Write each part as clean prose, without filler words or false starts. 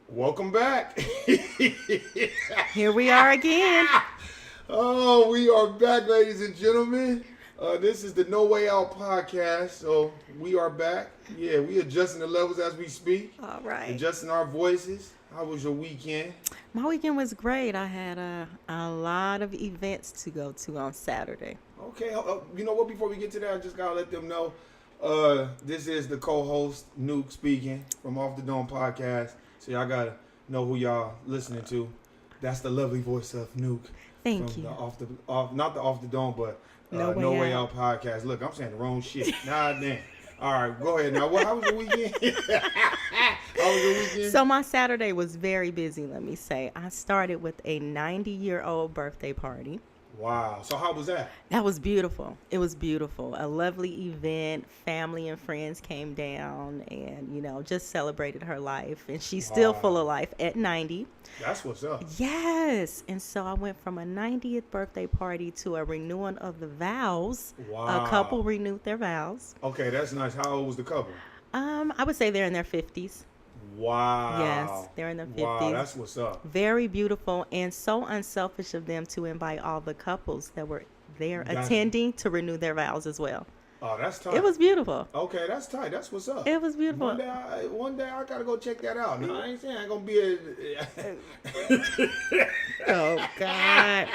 Welcome back. Here we are again. Oh, we are back, ladies and gentlemen. This is the No Way Out podcast. So we are back. Yeah, we adjusting the levels as we speak, All right. adjusting our voices. How was your weekend? My weekend was great. I had a lot of events to go to on Saturday. Okay, you know what? Before we get to that, I just gotta let them know. This is the co-host Nuke speaking from Off the Dome podcast. So y'all gotta know who y'all listening to. That's the lovely voice of Nuke. Thank From you. not the Off the Dome, but No No Way Way Out. Out podcast. Look, I'm saying the wrong shit. Nah, damn. All right, go ahead now. How was your weekend? How was your weekend? So my Saturday was very busy, let me say. I started with a 90-year-old birthday party. Wow. So how was that? That was beautiful. It was beautiful. A lovely event. Family and friends came down and, just celebrated her life. And she's still Wow. full of life at 90. That's what's up. Yes. And so I went from a 90th birthday party to a renewing of the vows. Wow. A couple renewed their vows. Okay, that's nice. How old was the couple? I would say they're in their 50s. Wow. Yes, they're in their 50s. Wow, that's what's up. Very beautiful and so unselfish of them to invite all the couples that were there Gotcha. attending to renew their vows as well. Oh, that's tight. It was beautiful. Okay, that's tight. That's what's up. It was beautiful. One day I gotta go check that out. No, I ain't saying I ain't gonna be Oh God,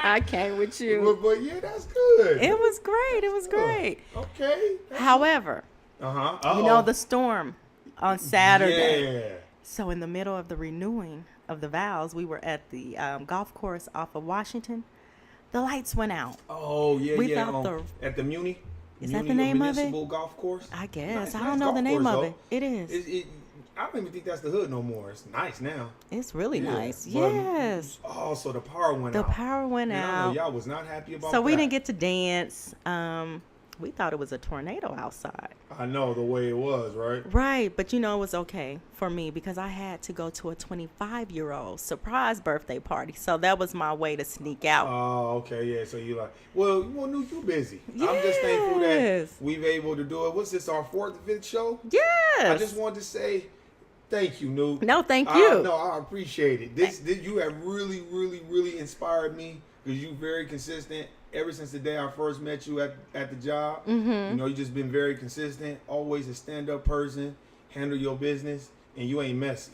I came with you. but yeah, that's good. It was great. It was great. Okay. However, the storm on Saturday. Yeah. So in the middle of the renewing of the vows, we were at the golf course off of Washington. The lights went out. Oh yeah, We yeah. thought At the Muni. Is that Muni, the name of it? Municipal Golf Course. I guess. Nice I don't know golf the name course, of though. it. It is. I don't even think that's the hood no more. It's nice now. It's really Yeah, nice. but- Yes. Oh, so the power went The out. power went And I know out. y'all was not happy about So we that. didn't get to dance. We thought it was a tornado outside. I know the way it was, right? Right, but it was okay for me because I had to go to a 25-year-old surprise birthday party. So that was my way to sneak out. Oh, okay, yeah. So you like, well, Nuke, you busy. I'm just thankful that Yes. we've able to do it. What's this, our fourth, fifth show? Yes. I just wanted to say thank you, Nuke. No, thank you. No, I appreciate it. This you have really, really, really inspired me because you're very consistent. Ever since the day I first met you at the job, Mm-hmm. you just been very consistent. Always a stand-up person, handle your business, and you ain't messy.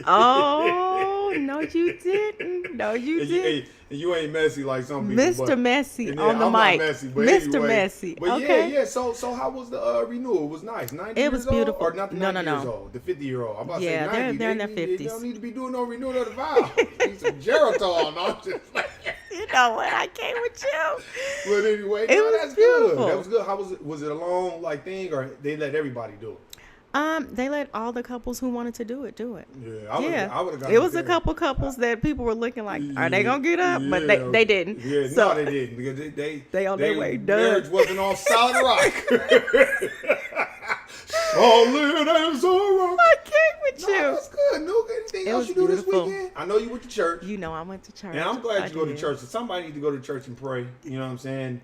Oh, no, you didn't. No, you And didn't. you ain't messy like some people. Mr. but- Messy and on the I'm mic. Not messy, but Mr. anyway. Messy. But Okay. yeah. So how was the renewal? It was nice. 90 It was years beautiful. Old? Or not the No, 90 no, years no. old, the 50-year-old. I'm about Yeah, to say 90. they're in their They 50s. don't need to be doing no renewal of the vow. Need some Geritol. No, I'm just like, You know what? I came with you. but anyway, It no, was that's beautiful. good. That was good. How was it? Was it a long thing, or they let everybody do it? They let all the couples who wanted to do it. Yeah, I would have got. It was a couple couples that people were looking like, are they gonna get up? But Yeah. they didn't. Yeah, So no, they didn't because They on their way done. Marriage wasn't on solid rock. Solid as a rock. I came with No, you. that's good. No, anything It else was you do beautiful. this weekend? I know you went to church. I went to church. And I'm glad I you go to did. church. Somebody needs to go to church and pray. You know what I'm saying?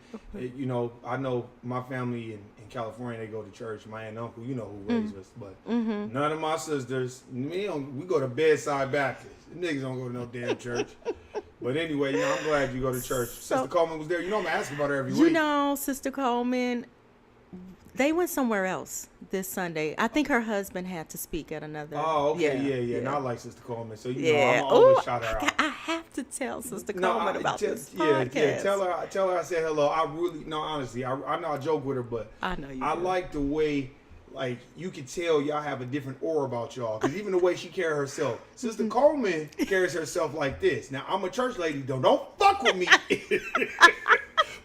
I know my family in California, they go to church. My aunt and uncle, you know who raised us. But none of my sisters, we go to Bedside Baptist. The niggas don't go to no damn church. But anyway, I'm glad you go to church. So- Sister Coleman was there. I'm asking about her every week. Sister Coleman, they went somewhere else this Sunday. I think her husband had to speak at another. Oh, okay, yeah. And I like Sister Coleman. So, Yeah. I'm always Ooh, shout her out. I have to tell Sister Coleman about this Yeah, podcast. tell her I said hello. I really, no, honestly, I know I joke with her, but I know you I do. like the way, like, you can tell y'all have a different aura about y'all. Because even the way she carries herself. Sister Coleman carries herself like this. Now, I'm a church lady, though. Don't fuck with me.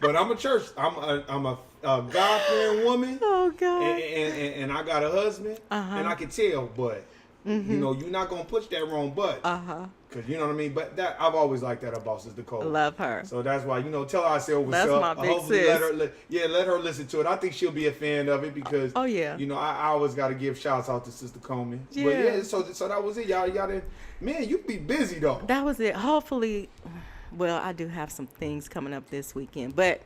But I'm a church. I'm a God-fearing woman. Oh God. And I got a husband. And I can tell, but, you're not going to push that wrong butt. Because you know what I mean? But that I've always liked that about Sister Cole. Love her. So that's why, tell her I said what's That's up. my big Hopefully sis. let her listen to it. I think she'll be a fan of it because, Oh, yeah. I always got to give shouts out to Sister Coleman. But Yeah. yeah, so that was it. Y'all didn't, man, you be busy though. That was it. Hopefully, well, I do have some things coming up this weekend, but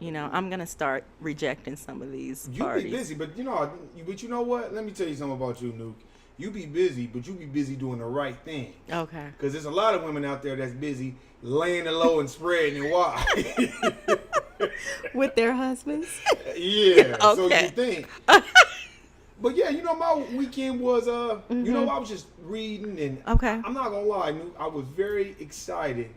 I'm gonna start rejecting some of these You parties. be busy, but you know what? Let me tell you something about you, Nuke. you be busy, but you be busy doing the right thing. Okay. Because there's a lot of women out there that's busy laying it low and spreading it wide. With their husbands? Yeah. Okay. So you think. But yeah, my weekend was I was just reading and Okay. I'm not gonna lie, I was very excited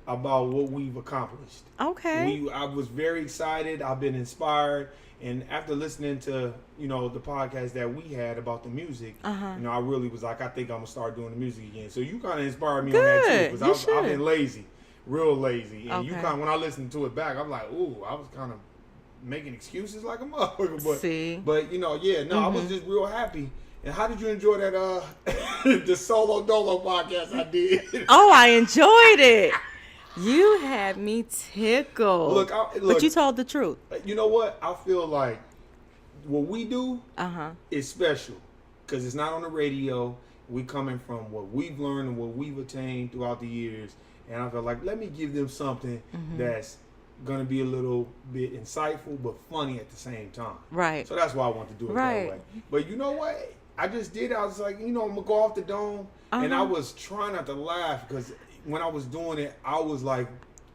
about what we've accomplished. Okay. I was very excited. I've been inspired, and after listening to the podcast that we had about the music, I really was like, I think I'm gonna start doing the music again. So you kind of inspired me on that too, Good. because I've been lazy, real lazy, and Okay. when I listened to it back, I'm like, ooh, I was kind of making excuses like a motherfucker, but See? I was just real happy. And how did you enjoy that the Solo Dolo podcast I did? Oh, I enjoyed it. You had me tickled. Look, but you told the truth. You know what? I feel like what we do is special because it's not on the radio. We coming from what we've learned and what we've attained throughout the years, and I feel like let me give them something that's gonna be a little bit insightful but funny at the same time. Right. So that's why I want to do it that way. But you know what? I just did. I was like, I'm gonna go off the dome, and I was trying not to laugh because when I was doing it, I was like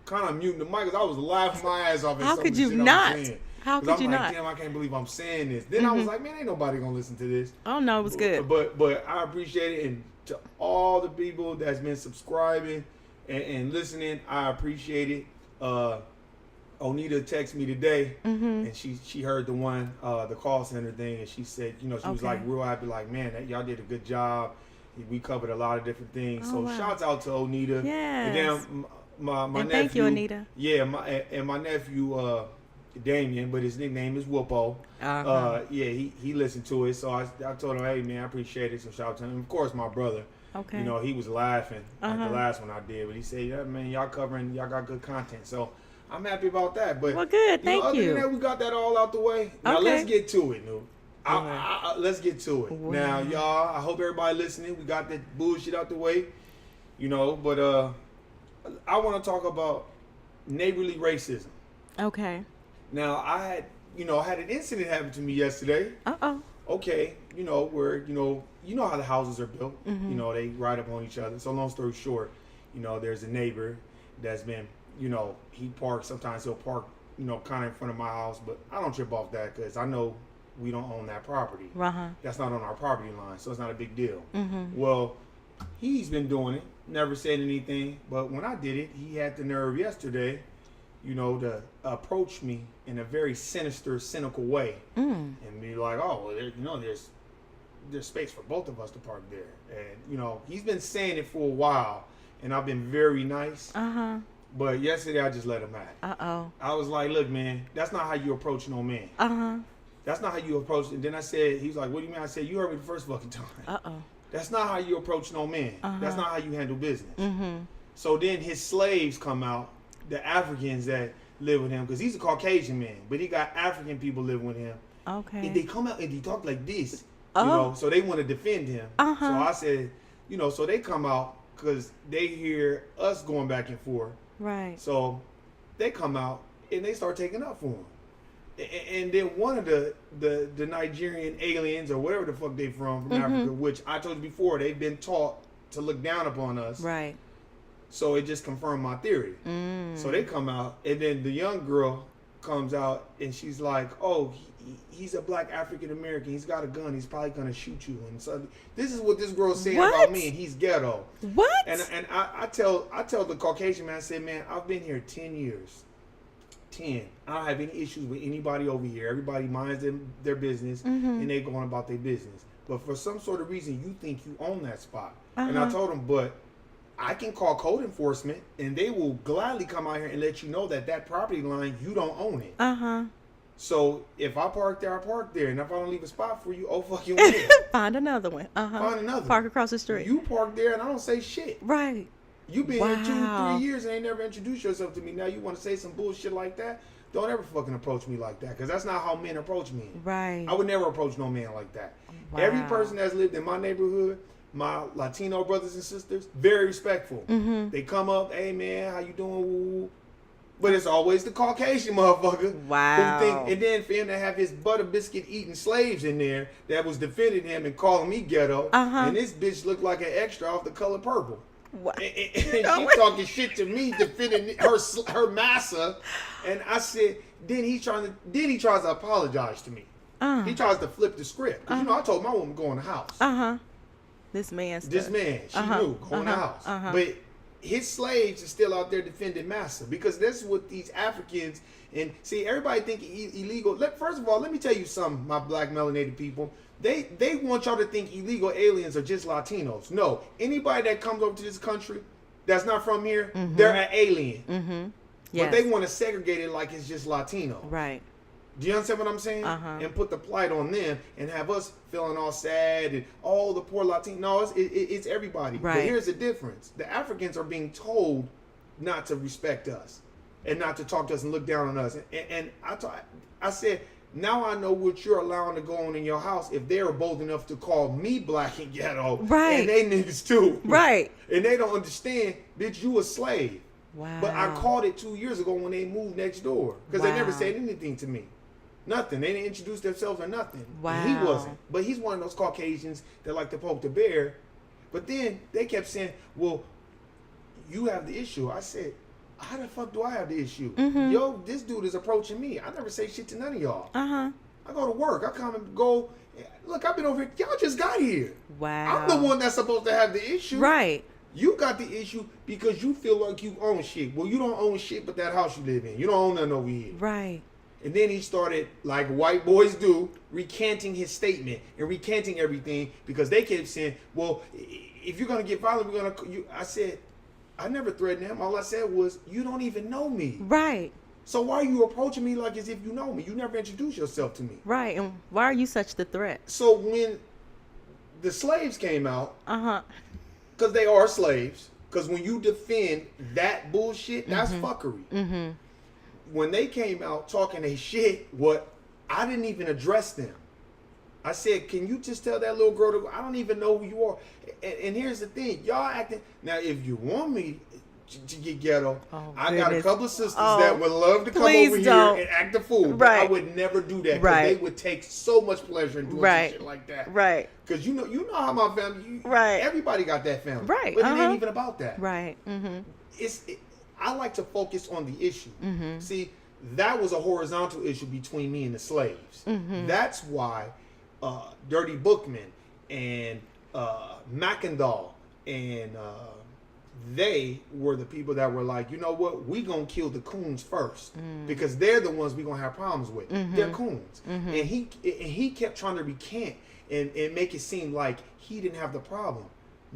kind of muting the mic because I was laughing my ass off. How could you not? How could you not? Damn, I can't believe I'm saying this. Then I was like, man, ain't nobody gonna listen to this. Oh no, it was good. But I appreciate it, and to all the people that's been subscribing and listening, I appreciate it. Onita texted me today, and she heard the call center thing, and she said, she was like real happy, like, man, y'all did a good job. We covered a lot of different things. So shouts out to Onita. Yes. And then my nephew. Thank you, Onita. Yeah, my nephew Damien, but his nickname is Whoopo. He listened to it, so I told him, hey man, I appreciate it. So shout out to him. Of course, my brother. Okay. He was laughing at the last one I did, but he said, yeah, man, y'all got good content. So I'm happy about that. But well, good. Thank other you. than that, we got that all out the way. Now let's get to it, Nu. Let's get to it. Wow. Now, y'all, I hope everybody listening, we got that bullshit out the way. But I want to talk about neighborly racism. Okay. Now, I had an incident happen to me yesterday. Okay, where, how the houses are built. They ride up on each other. So long story short, there's a neighbor that's been, sometimes he'll park, kind of in front of my house, but I don't trip off that because I know we don't own that property. That's not on our property line, so it's not a big deal. Well, he's been doing it, never said anything, but when I did it, he had the nerve yesterday, to approach me in a very sinister, cynical way, and be like, "Oh, well, there's space for both of us to park there." And he's been saying it for a while, and I've been very nice. But yesterday I just let him have it. I was like, "Look, man, that's not how you approach no man. That's not how you approach." And then I said, he's like, "What do you mean?" I said, "You heard me the first fucking time. That's not how you approach no man. That's not how you handle business." So then his slaves come out, the Africans that live with him, because he's a Caucasian man, but he got African people living with him. Okay. And they come out and they talk like this, so they want to defend him. So I said, so they come out because they hear us going back and forth. Right. So they come out and they start taking up for him. And then one of the Nigerian aliens or whatever the fuck they from Africa, which I told you before, they've been taught to look down upon us. Right. So it just confirmed my theory. So they come out, and then the young girl comes out, and she's like, "Oh, he's a black African American. He's got a gun. He's probably gonna shoot you." And so this is what this girl's saying about me, and he's ghetto. What? And I tell the Caucasian man, I say, "Man, I've been here 10 years. 10. I don't have any issues with anybody over here. Everybody minds their business, and they going about their business. But for some sort of reason, you think you own that spot." And I told him, but I can call code enforcement, and they will gladly come out here and let you know that property line, you don't own it. So if I park there, I park there. And if I don't leave a spot for you, oh fucking well. Find another one. Find another. Park across the street. You park there, and I don't say shit. Right. You been here 2-3 years and ain't never introduced yourself to me. Now you want to say some bullshit like that? Don't ever fucking approach me like that, because that's not how men approach me. Right. I would never approach no man like that. Wow. Every person that's lived in my neighborhood, my Latino brothers and sisters, very respectful. They come up, "Hey man, how you doing?" But it's always the Caucasian motherfucker. Wow. Who think, and then for him to have his butter biscuit eating slaves in there that was defending him and calling me ghetto. And this bitch looked like an extra off The Color Purple. What? And she talking shit to me, defending her massa. And I said, then he tries to apologize to me. He tries to flip the script. 'Cause, I told my woman go in the house. This man, she knew, go in the house. But his slaves are still out there defending massa, because that's what these Africans, and see, everybody think illegal. First of all, let me tell you something, my black melanated people. They want y'all to think illegal aliens are just Latinos. No, anybody that comes over to this country that's not from here, they're an alien. But they want to segregate it like it's just Latino. Right. Do you understand what I'm saying? And put the plight on them and have us feeling all sad and all the poor Latinos. No, it's everybody. Right. But here's the difference. The Africans are being told not to respect us and not to talk to us and look down on us. And I said, now I know what you're allowing to go on in your house if they're bold enough to call me black and ghetto. Right. And they niggas too. Right. And they don't understand, bitch, you a slave. Wow. But I called it 2 years ago when they moved next door. Because they never said anything to me. Nothing. They didn't introduce themselves or nothing. Wow. And he wasn't. But he's one of those Caucasians that like to poke the bear. But then they kept saying, well, you have the issue. I said, how the fuck do I have the issue? Yo, this dude is approaching me. I never say shit to none of y'all. I go to work. I come and go. Look, I've been over here. Y'all just got here. Wow. I'm the one that's supposed to have the issue. Right. You got the issue because you feel like you own shit. Well, you don't own shit but that house you live in. You don't own nothing over here. Right. And then he started, like white boys do, recanting his statement and recanting everything because they kept saying, well, if you're going to get violent, we're going to... I said, I never threatened him. All I said was, you don't even know me. Right. So why are you approaching me like as if you know me? You never introduced yourself to me. Right. And why are you such the threat? So when the slaves came out, because they are slaves, because when you defend that bullshit, that's fuckery. When they came out talking they shit, I didn't even address them. I said, can you just tell that little girl to go? I don't even know who you are. And here's the thing. Y'all acting... Now, if you want me to get ghetto, I got a couple of sisters that would love to come over here and act a fool. But I would never do that because they would take so much pleasure in doing some shit like that. Right. Because you know how my family... Everybody got that family. Right. But it ain't even about that. Right. I like to focus on the issue. See, that was a horizontal issue between me and the slaves. That's why Dirty Bookman and Mackendall and they were the people that were like, you know what, we gonna kill the coons first because they're the ones we gonna have problems with. They're coons. And he kept trying to recant and make it seem like he didn't have the problem.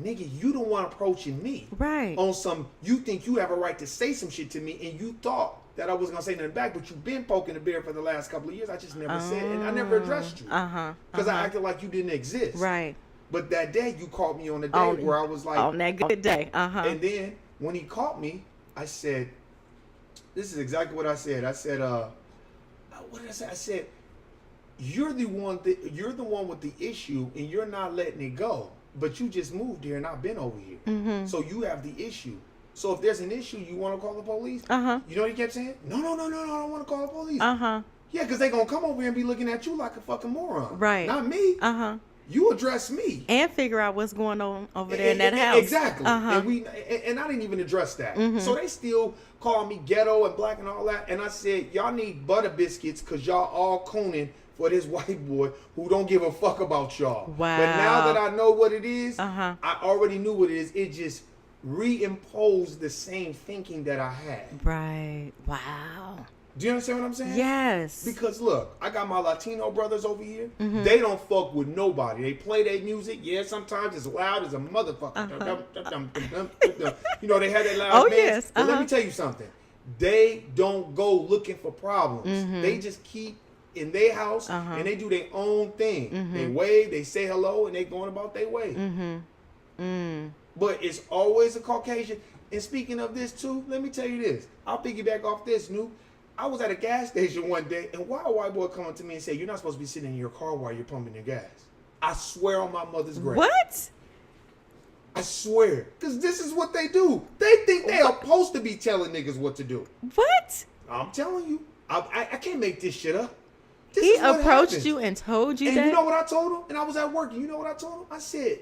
Nigga, you don't want approaching me. Right. On some, you think you have a right to say some shit to me, and you thought that I wasn't going to say nothing back, but you've been poking the bear for the last couple of years. I just never said, and I never addressed you. Because I acted like you didn't exist. Right. But that day, you caught me on the day where I was like... On that good day. And then, when he caught me, I said, this is exactly what I said. I said, what did I say? I said, you're the one with the issue, and you're not letting it go. But you just moved here and I've been over here. So you have the issue. So if there's an issue, you want to call the police? You know what he kept saying? No, I don't want to call the police. Yeah, because they're going to come over here and be looking at you like a fucking moron. Right. Not me. You address me. And figure out what's going on over there in that house. Exactly. And I didn't even address that. So they still call me ghetto and black and all that. And I said, y'all need butter biscuits because y'all all cooning for this white boy who don't give a fuck about y'all. Wow. But now that I know what it is, I already knew what it is. It just reimposed the same thinking that I had. Right. Wow. Do you understand what I'm saying? Yes. Because look, I got my Latino brothers over here. They don't fuck with nobody. They play their music. Yeah, sometimes it's loud as a motherfucker. You know, they had that loud bands. Yes. But let me tell you something. They don't go looking for problems. They just keep in their house and they do their own thing. They wave, they say hello, and they going about their way. But it's always a Caucasian. And speaking of this too, let me tell you this. I'll piggyback off this, New. I was at a gas station one day, and why a white boy come up to me and say, "You're not supposed to be sitting in your car while you're pumping your gas"? I swear on my mother's grave. What? I swear. Because this is what they do. They think they are supposed to be telling niggas what to do. What? I'm telling you. I can't make this shit up. This He is what approached happens. you and told you And that? you know what I told him? And I was at work. And you know what I told him? I said,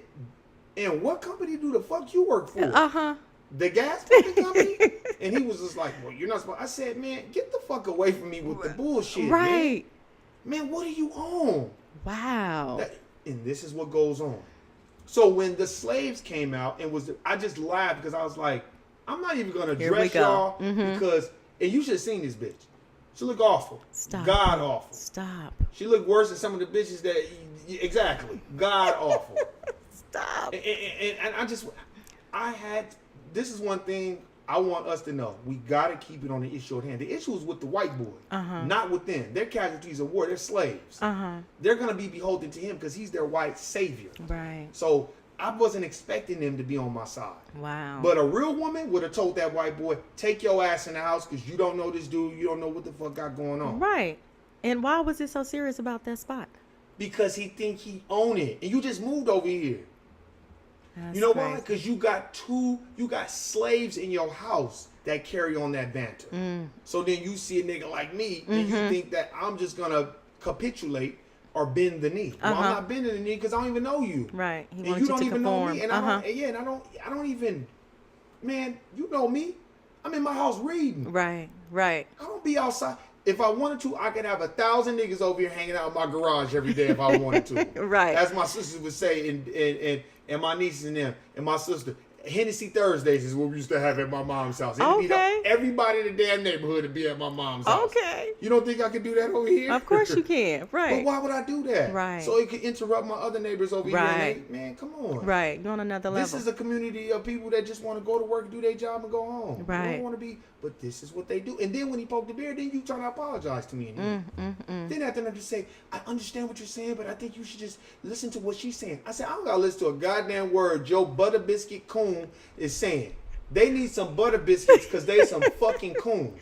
and what company do the fuck you work for? Uh-huh. The gas fucking company? And he was just like, well, you're not supposed. I said, man, get the fuck away from me with the bullshit, Right. Man, what are you on? Wow. And this is what goes on. So when the slaves came out and I just laughed because I was like, I'm not even gonna Here we dress go. y'all Mhm. because, and you should have seen this bitch. She look awful. Stop. God awful. Stop. She looked worse than some of the bitches that, exactly, God awful. Stop. And this is one thing I want us to know. We got to keep it on the issue at hand. The issue is with the white boy, not with them. They're casualties of war. They're slaves. They're going to be beholden to him because he's their white savior. Right. So I wasn't expecting them to be on my side. Wow. But a real woman would have told that white boy, take your ass in the house because you don't know this dude. You don't know what the fuck got going on. Right. And why was it so serious about that spot? Because he think he own it. And you just moved over here. That's You know crazy. why? Because you got slaves in your house that carry on that banter. So then you see a nigga like me and you think that I'm just gonna capitulate or bend the knee. Well, I'm not bending the knee because I don't even know you. Right. He And wanted you you don't to even know conform. me. And I don't even, man, you know me. I'm in my house reading. Right. Right. I don't be outside. If I wanted to, I could have 1,000 niggas over here hanging out in my garage every day if I wanted to. Right. As my sisters would say, and my nieces and them, and my sister. Hennessy Thursdays is what we used to have at my mom's house. Okay. Everybody in the damn neighborhood would be at my mom's house. Okay. You don't think I could do that over here? Of course you can. But Right. why would I do that? Right. So it could interrupt my other neighbors over here. Right. And man, come on. Right. You're on another level. This is a community of people that just want to go to work, do their job, and go home. They Right. don't want to be, but this is what they do. And then when he poked the bear, then you try to apologize to me. Then after that, just say, I understand what you're saying, but I think you should just listen to what she's saying. I said, I don't got to listen to a goddamn word Joe Butter Biscuit Coon is saying. They need some butter biscuits because they some fucking coons.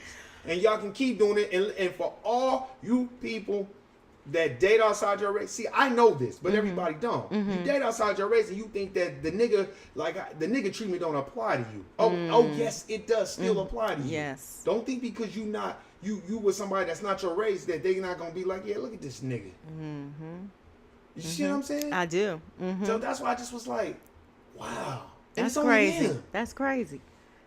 And y'all can keep doing it. And for all you people that date outside your race, see, I know this, but everybody don't. You date outside your race and you think that the nigga treatment don't apply to you. Oh yes, it does still apply to you. Yes. Don't think because you with somebody that's not your race that they're not gonna be like, yeah, look at this nigga. You see what I'm saying? I do. So that's why I just was like, wow. And That's it's only crazy. them. That's crazy.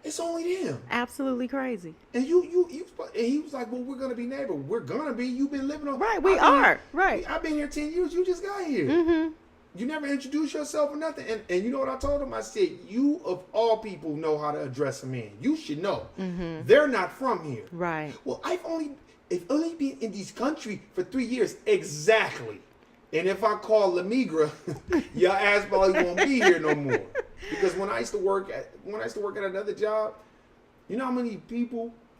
It's only them. Absolutely crazy. And and he was like, well, we're gonna be neighbors. We're gonna be. You've been living on. Right, we I've been are. here- Right. I've been here 10 years. You just got here. You never introduced yourself or nothing. And you know what I told him? I said, you of all people know how to address a man. You should know. They're not from here. Right. Well, I've only been in this country for 3 years. Exactly. And if I call La Migra, your ass probably won't be here no more. Because when I used to work at another job, you know how many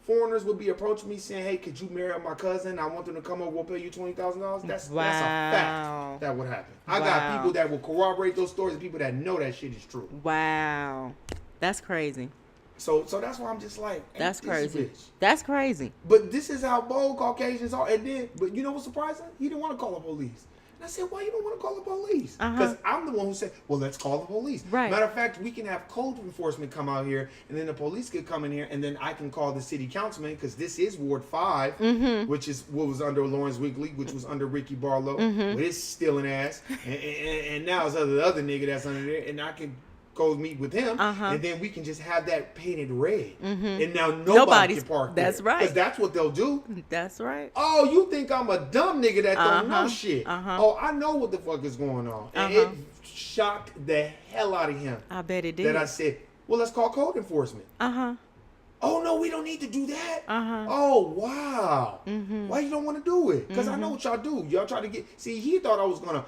foreigners would be approaching me saying, "Hey, could you marry my cousin? I want them to come over. We'll pay you $20,000." That's a fact that would happen. I got people that will corroborate those stories and people that know that shit is true. Wow. That's crazy. So that's why I'm just like, ain't That's this crazy. bitch. That's crazy. But this is how bold Caucasians are. And then, but you know what's surprising? He didn't want to call the police. And I said, why you don't want to call the police? Because I'm the one who said, well, let's call the police. Right. Matter of fact, we can have code enforcement come out here, and then the police could come in here, and then I can call the city councilman, because this is Ward 5, which is what was under Lawrence Wigley, which was under Ricky Barlow, with his stealing ass. And now it's the other nigga that's under there, and I can go meet with him, and then we can just have that painted red. And now nobody can park there. That's right. Because that's what they'll do. That's right. Oh, you think I'm a dumb nigga that don't know shit. Oh, I know what the fuck is going on. And it shocked the hell out of him. I bet it did. That I said, well, let's call code enforcement. Oh, no, we don't need to do that. Oh, wow. Why you don't want to do it? Because I know what y'all do. Y'all try to see, he thought I was going to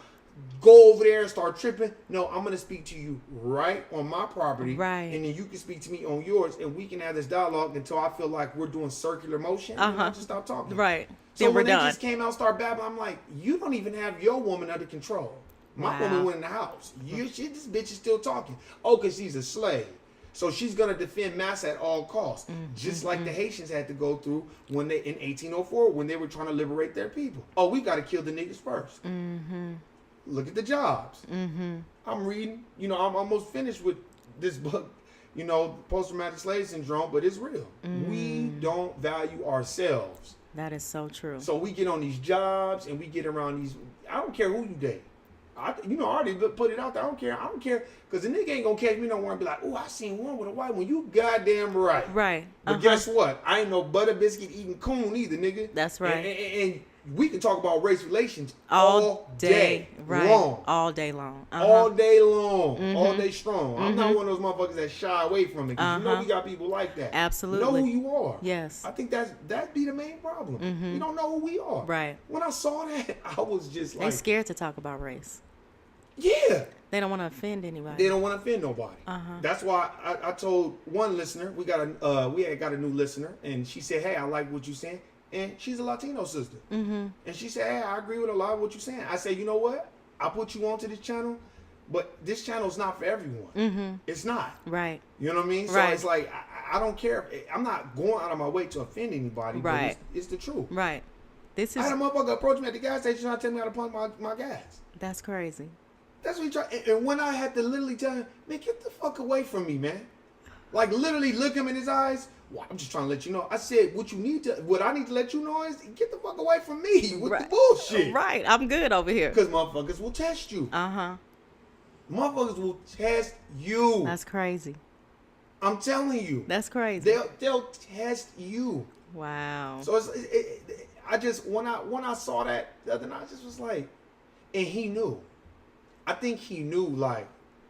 go over there and start tripping. No, I'm going to speak to you right on my property. Right. And then you can speak to me on yours, and we can have this dialogue until I feel like we're doing circular motion. And I just stop talking. Right. So Then we're when they done. just came out and started babbling, I'm like, you don't even have your woman under control. My woman went in the house. This bitch is still talking. Oh, because she's a slave. So she's going to defend mass at all costs. Just like the Haitians had to go through when they in 1804 when they were trying to liberate their people. Oh, we got to kill the niggas first. look at the jobs. I'm reading. You know, I'm almost finished with this book. You know, post-traumatic slave syndrome, but it's real. We don't value ourselves. That is so true. So we get on these jobs and we get around these. I don't care who you date. I already put it out there. I don't care because the nigga ain't gonna catch me no one and be like, oh, I seen one with a white one. You goddamn right. Right. But guess what? I ain't no butter biscuit eating coon either, nigga. That's right. And we can talk about race relations all day long. All day long. All day long. All day strong. I'm not one of those motherfuckers that shy away from it. Because you know we got people like that. Absolutely. Know who you are. Yes. I think that'd be the main problem. We don't know who we are. Right. When I saw that, I was just like, they're scared to talk about race. Yeah. They don't want to offend anybody. They don't want to offend nobody. That's why I told one listener, we had got a new listener, and she said, hey, I like what you're saying. And she's a Latino sister. And she said, hey, I agree with a lot of what you're saying. I said, you know what? I put you onto this channel, but this channel's not for everyone. It's not. Right. You know what I mean? So it's like, I don't care. I'm not going out of my way to offend anybody, right. but it's the truth. Right. I had a motherfucker approach me at the gas station trying to tell me how to pump my gas. That's crazy. That's what he tried. And when I had to literally tell him, man, get the fuck away from me, man. Like literally look him in his eyes. Well, I'm just trying to let you know. I said, what I need to let you know is get the fuck away from me with the bullshit. Right. I'm good over here. Because motherfuckers will test you. Motherfuckers will test you. That's crazy. I'm telling you. That's crazy. They'll test you. Wow. So I just when I saw that the other night, I just was like, and he knew. I think he knew, like,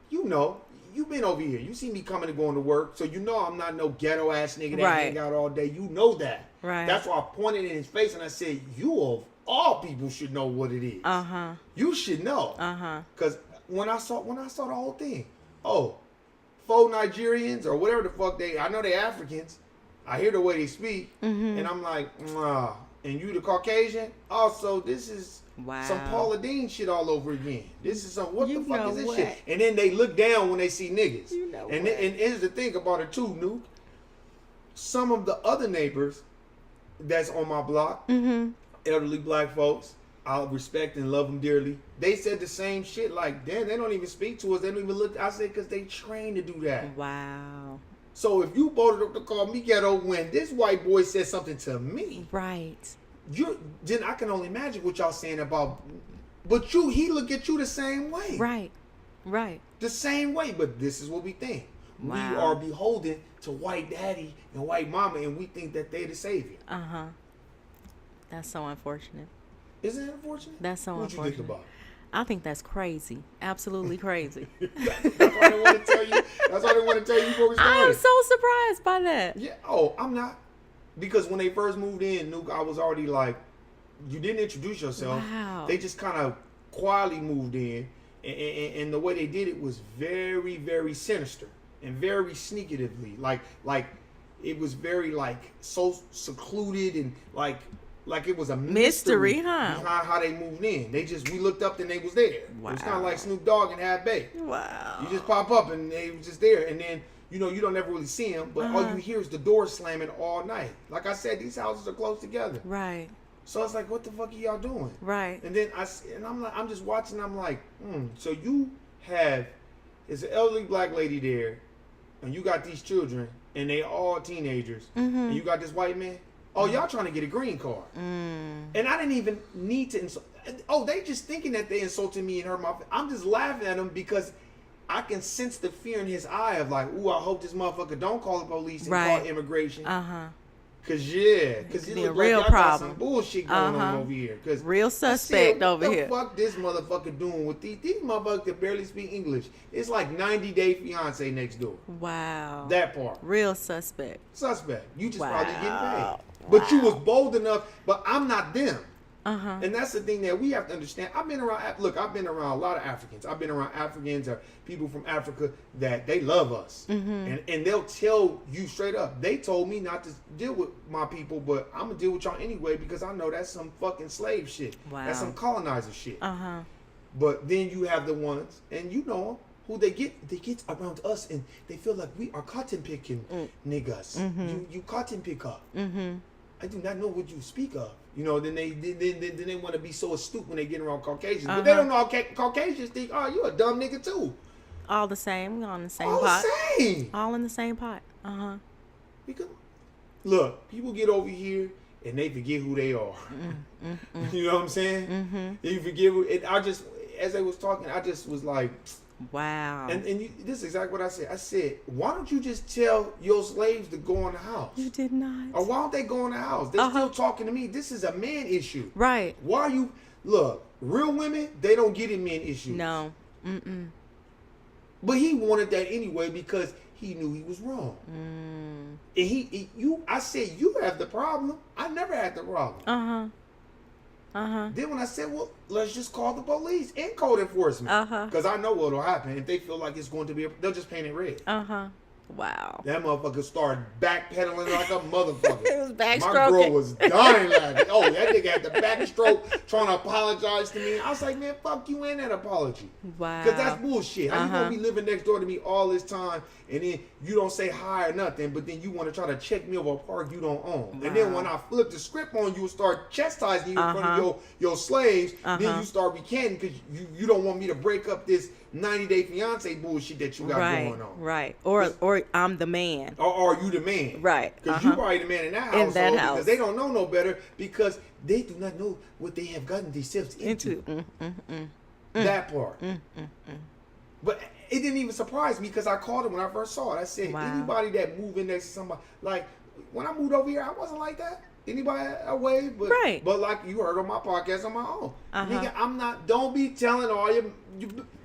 you know, you've been over here. You see me coming and going to work, so you know I'm not no ghetto ass nigga that hang out all day. You know that. Right. That's why I pointed in his face and I said, you of all people should know what it is. You should know. Because when I saw the whole thing, 4 Nigerians or whatever the fuck I know they Africans. I hear the way they speak, and I'm like, and you the Caucasian? Also, this is some Paula Deen shit all over again. This is what the fuck is this shit? And then they look down when they see niggas. And here's the thing about it too, Nuke. Some of the other neighbors that's on my block, elderly black folks, I respect and love them dearly. They said the same shit. Like, damn, they don't even speak to us. They don't even look. I said, because they trained to do that. Wow. So if you bolded up to call me ghetto when this white boy said something to me, right? Then I can only imagine what y'all saying about. But he look at you the same way, right, the same way. But this is what we think. Wow. We are beholden to white daddy and white mama, and we think that they're the savior. That's so unfortunate. Isn't it unfortunate? That's so unfortunate. What you think about it? I think that's crazy. Absolutely crazy. That's why I didn't want to tell you. That's why I didn't want to tell you before we started. I'm so surprised by that. Yeah. Oh, I'm not. Because when they first moved in, Nuke, I was already like, you didn't introduce yourself. Wow. They just kind of quietly moved in. And the way they did it was very, very sinister and very sneakatively. Like it was very so secluded and like it was a mystery huh? Behind how they moved in. We looked up and they was there. Wow. It was kind of like Snoop Dogg and Half Baked. Wow. You just pop up and they was just there, and then you don't ever really see them, but all you hear is the door slamming all night. Like I said, these houses are close together. Right. So it's like, what the fuck are y'all doing? Right. And then I'm just watching. I'm like, so you have there's an elderly black lady there, and you got these children, and they all teenagers, and you got this white man. Oh, y'all trying to get a green card. And I didn't even need to insult. Oh, they just thinking that they insulted me and hurt my. I'm just laughing at them because I can sense the fear in his eye of like, ooh, I hope this motherfucker don't call the police and call immigration. Cause it be look a real like problem. Got some bullshit going on over here. Cause real suspect over here. What the fuck this motherfucker doing with these motherfuckers that barely speak English? It's like 90 Day Fiance next door. Wow. That part. Real suspect. You just probably getting paid. But you was bold enough. But I'm not them. And that's the thing that we have to understand. I've been around a lot of Africans. I've been around Africans or people from Africa that they love us. And they'll tell you straight up. They told me not to deal with my people, but I'm going to deal with y'all anyway because I know that's some fucking slave shit. Wow. That's some colonizer shit. But then you have the ones, and you know them, who they get around us and they feel like we are cotton picking niggas. You cotton picker. I do not know what you speak of. You know, then they want to be so astute when they get around Caucasians. But they don't know Caucasians think, oh, you a dumb nigga too. All the same. We all in the same All pot. the same. All in the same pot. Because, look, people get over here and they forget who they are. You know what I'm saying? They forget who, and I just, as I was talking, I just was like, wow. And this is exactly what I said. I said, why don't you just tell your slaves to go in the house? You did not. Or why don't they go in the house? They're still talking to me. This is a man issue. Right. Why are you, look, real women, they don't get in men issues. No. But he wanted that anyway because he knew he was wrong. And I said, you have the problem. I never had the problem. Then when I said, well, let's just call the police and code enforcement. Because I know what'll happen. If they feel like it's going to be, they'll just paint it red. Wow. That motherfucker started backpedaling like a motherfucker. It was backstroking. My girl was dying laughing. Oh, that nigga had the backstroke trying to apologize to me. I was like, man, fuck you and that apology. Wow. Because that's bullshit. How you gonna be living next door to me all this time and then you don't say hi or nothing, but then you want to try to check me over a park you don't own. And then when I flip the script on you and start chastising you in front of your slaves, then you start recanting because you don't want me to break up this 90-day fiance bullshit that you got going on. Right. Or I'm the man. Or are you the man? Right. Because you probably the man in that household. In that house. Because they don't know no better because they do not know what they have gotten themselves into. That part. But it didn't even surprise me because I called him when I first saw it. I said, anybody that moved in next to somebody, like when I moved over here, I wasn't like that. Anybody away, but like you heard on my podcast on my own. Nigga, I'm not. Don't be telling all you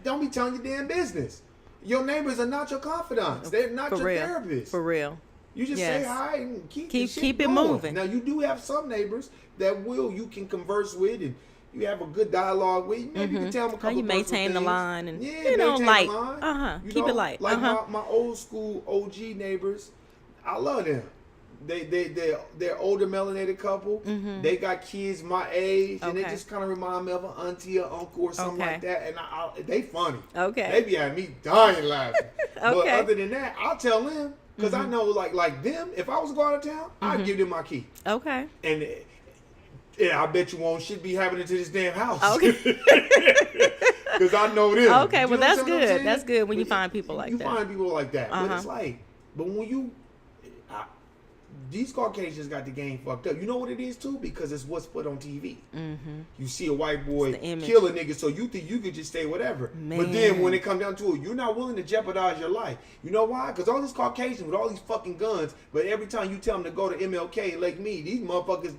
don't be telling your damn business. Your neighbors are not your confidants. They're not your therapists. For real. You just say hi and keep it going. moving. Now you do have some neighbors that you can converse with and you have a good dialogue with. Maybe you can tell them a couple. How you maintain the things. line and you know, light. Keep it light. Like my old school OG neighbors, I love them. They're older melanated couple. They got kids my age, and they just kind of remind me of an auntie or uncle or something like that. And they funny. Okay. They be having me dying laughing. But other than that, I'll tell them because I know like them. If I was to go out of town, I'd give them my key. Okay. And I bet you won't shit be happening to this damn house. Okay. Because I know them. Okay, well that's good. That's good when you find people like that. You find people like that. But it's like, but when these Caucasians got the game fucked up. You know what it is too? Because it's what's put on TV. You see a white boy kill a nigga, so you think you could just say whatever. But then when it comes down to it, you're not willing to jeopardize your life. You know why? Because all these Caucasians with all these fucking guns, but every time you tell them to go to MLK like me, these motherfuckers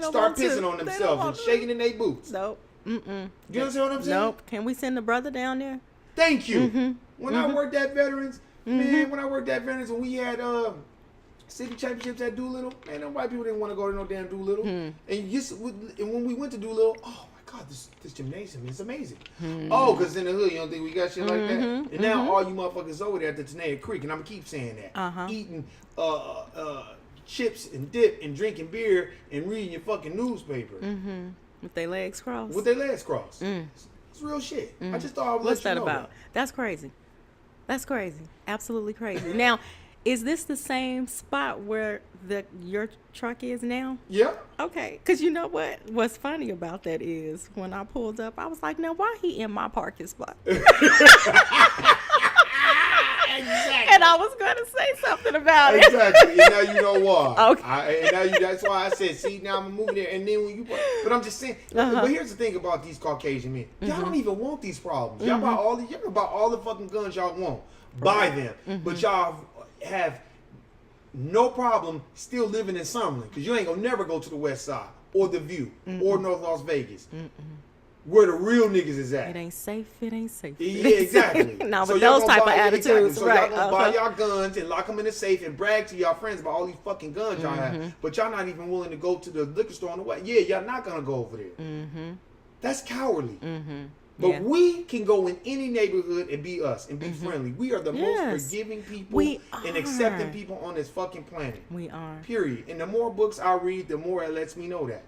start pissing on themselves and shaking in their boots. Nope. You understand what I'm saying? Nope. Can we send a brother down there? Thank you. When I worked at Veterans, man, and we had city championships at Doolittle, man, them white people didn't want to go to no damn Doolittle. And when we went to Doolittle, oh my God, this gymnasium is amazing. Oh, because in the hood, you don't think we got shit like that? And now all you motherfuckers over there at the Tenaya Creek, and I'm going to keep saying that, eating chips and dip and drinking beer and reading your fucking newspaper. With their legs crossed. It's real shit. I just thought I would What's let you that know about? That's crazy. That's crazy. Absolutely crazy. Now, is this the same spot where your truck is now? Yeah. Okay. Because you know what? What's funny about that is when I pulled up, I was like, now why he in my parking spot? Exactly. And I was going to say something about it. Exactly. And now you know why. Okay. That's why I said, see, now I'm moving there. And then when but I'm just saying, but here's the thing about these Caucasian men. Y'all don't even want these problems. Y'all buy all the fucking guns y'all want. Buy them. But y'all have no problem still living in Summerlin because you ain't gonna never go to the West Side or the View or North Las Vegas where the real niggas is at. It ain't safe. Yeah, exactly. No, but those type of attitudes, exactly. So right? y'all gonna buy y'all guns and lock them in the safe and brag to y'all friends about all these fucking guns y'all have, but y'all not even willing to go to the liquor store on the way. Yeah, y'all not gonna go over there. That's cowardly. But we can go in any neighborhood and be us and be friendly. We are the most forgiving people and accepting people on this fucking planet. We are. Period. And the more books I read, the more it lets me know that.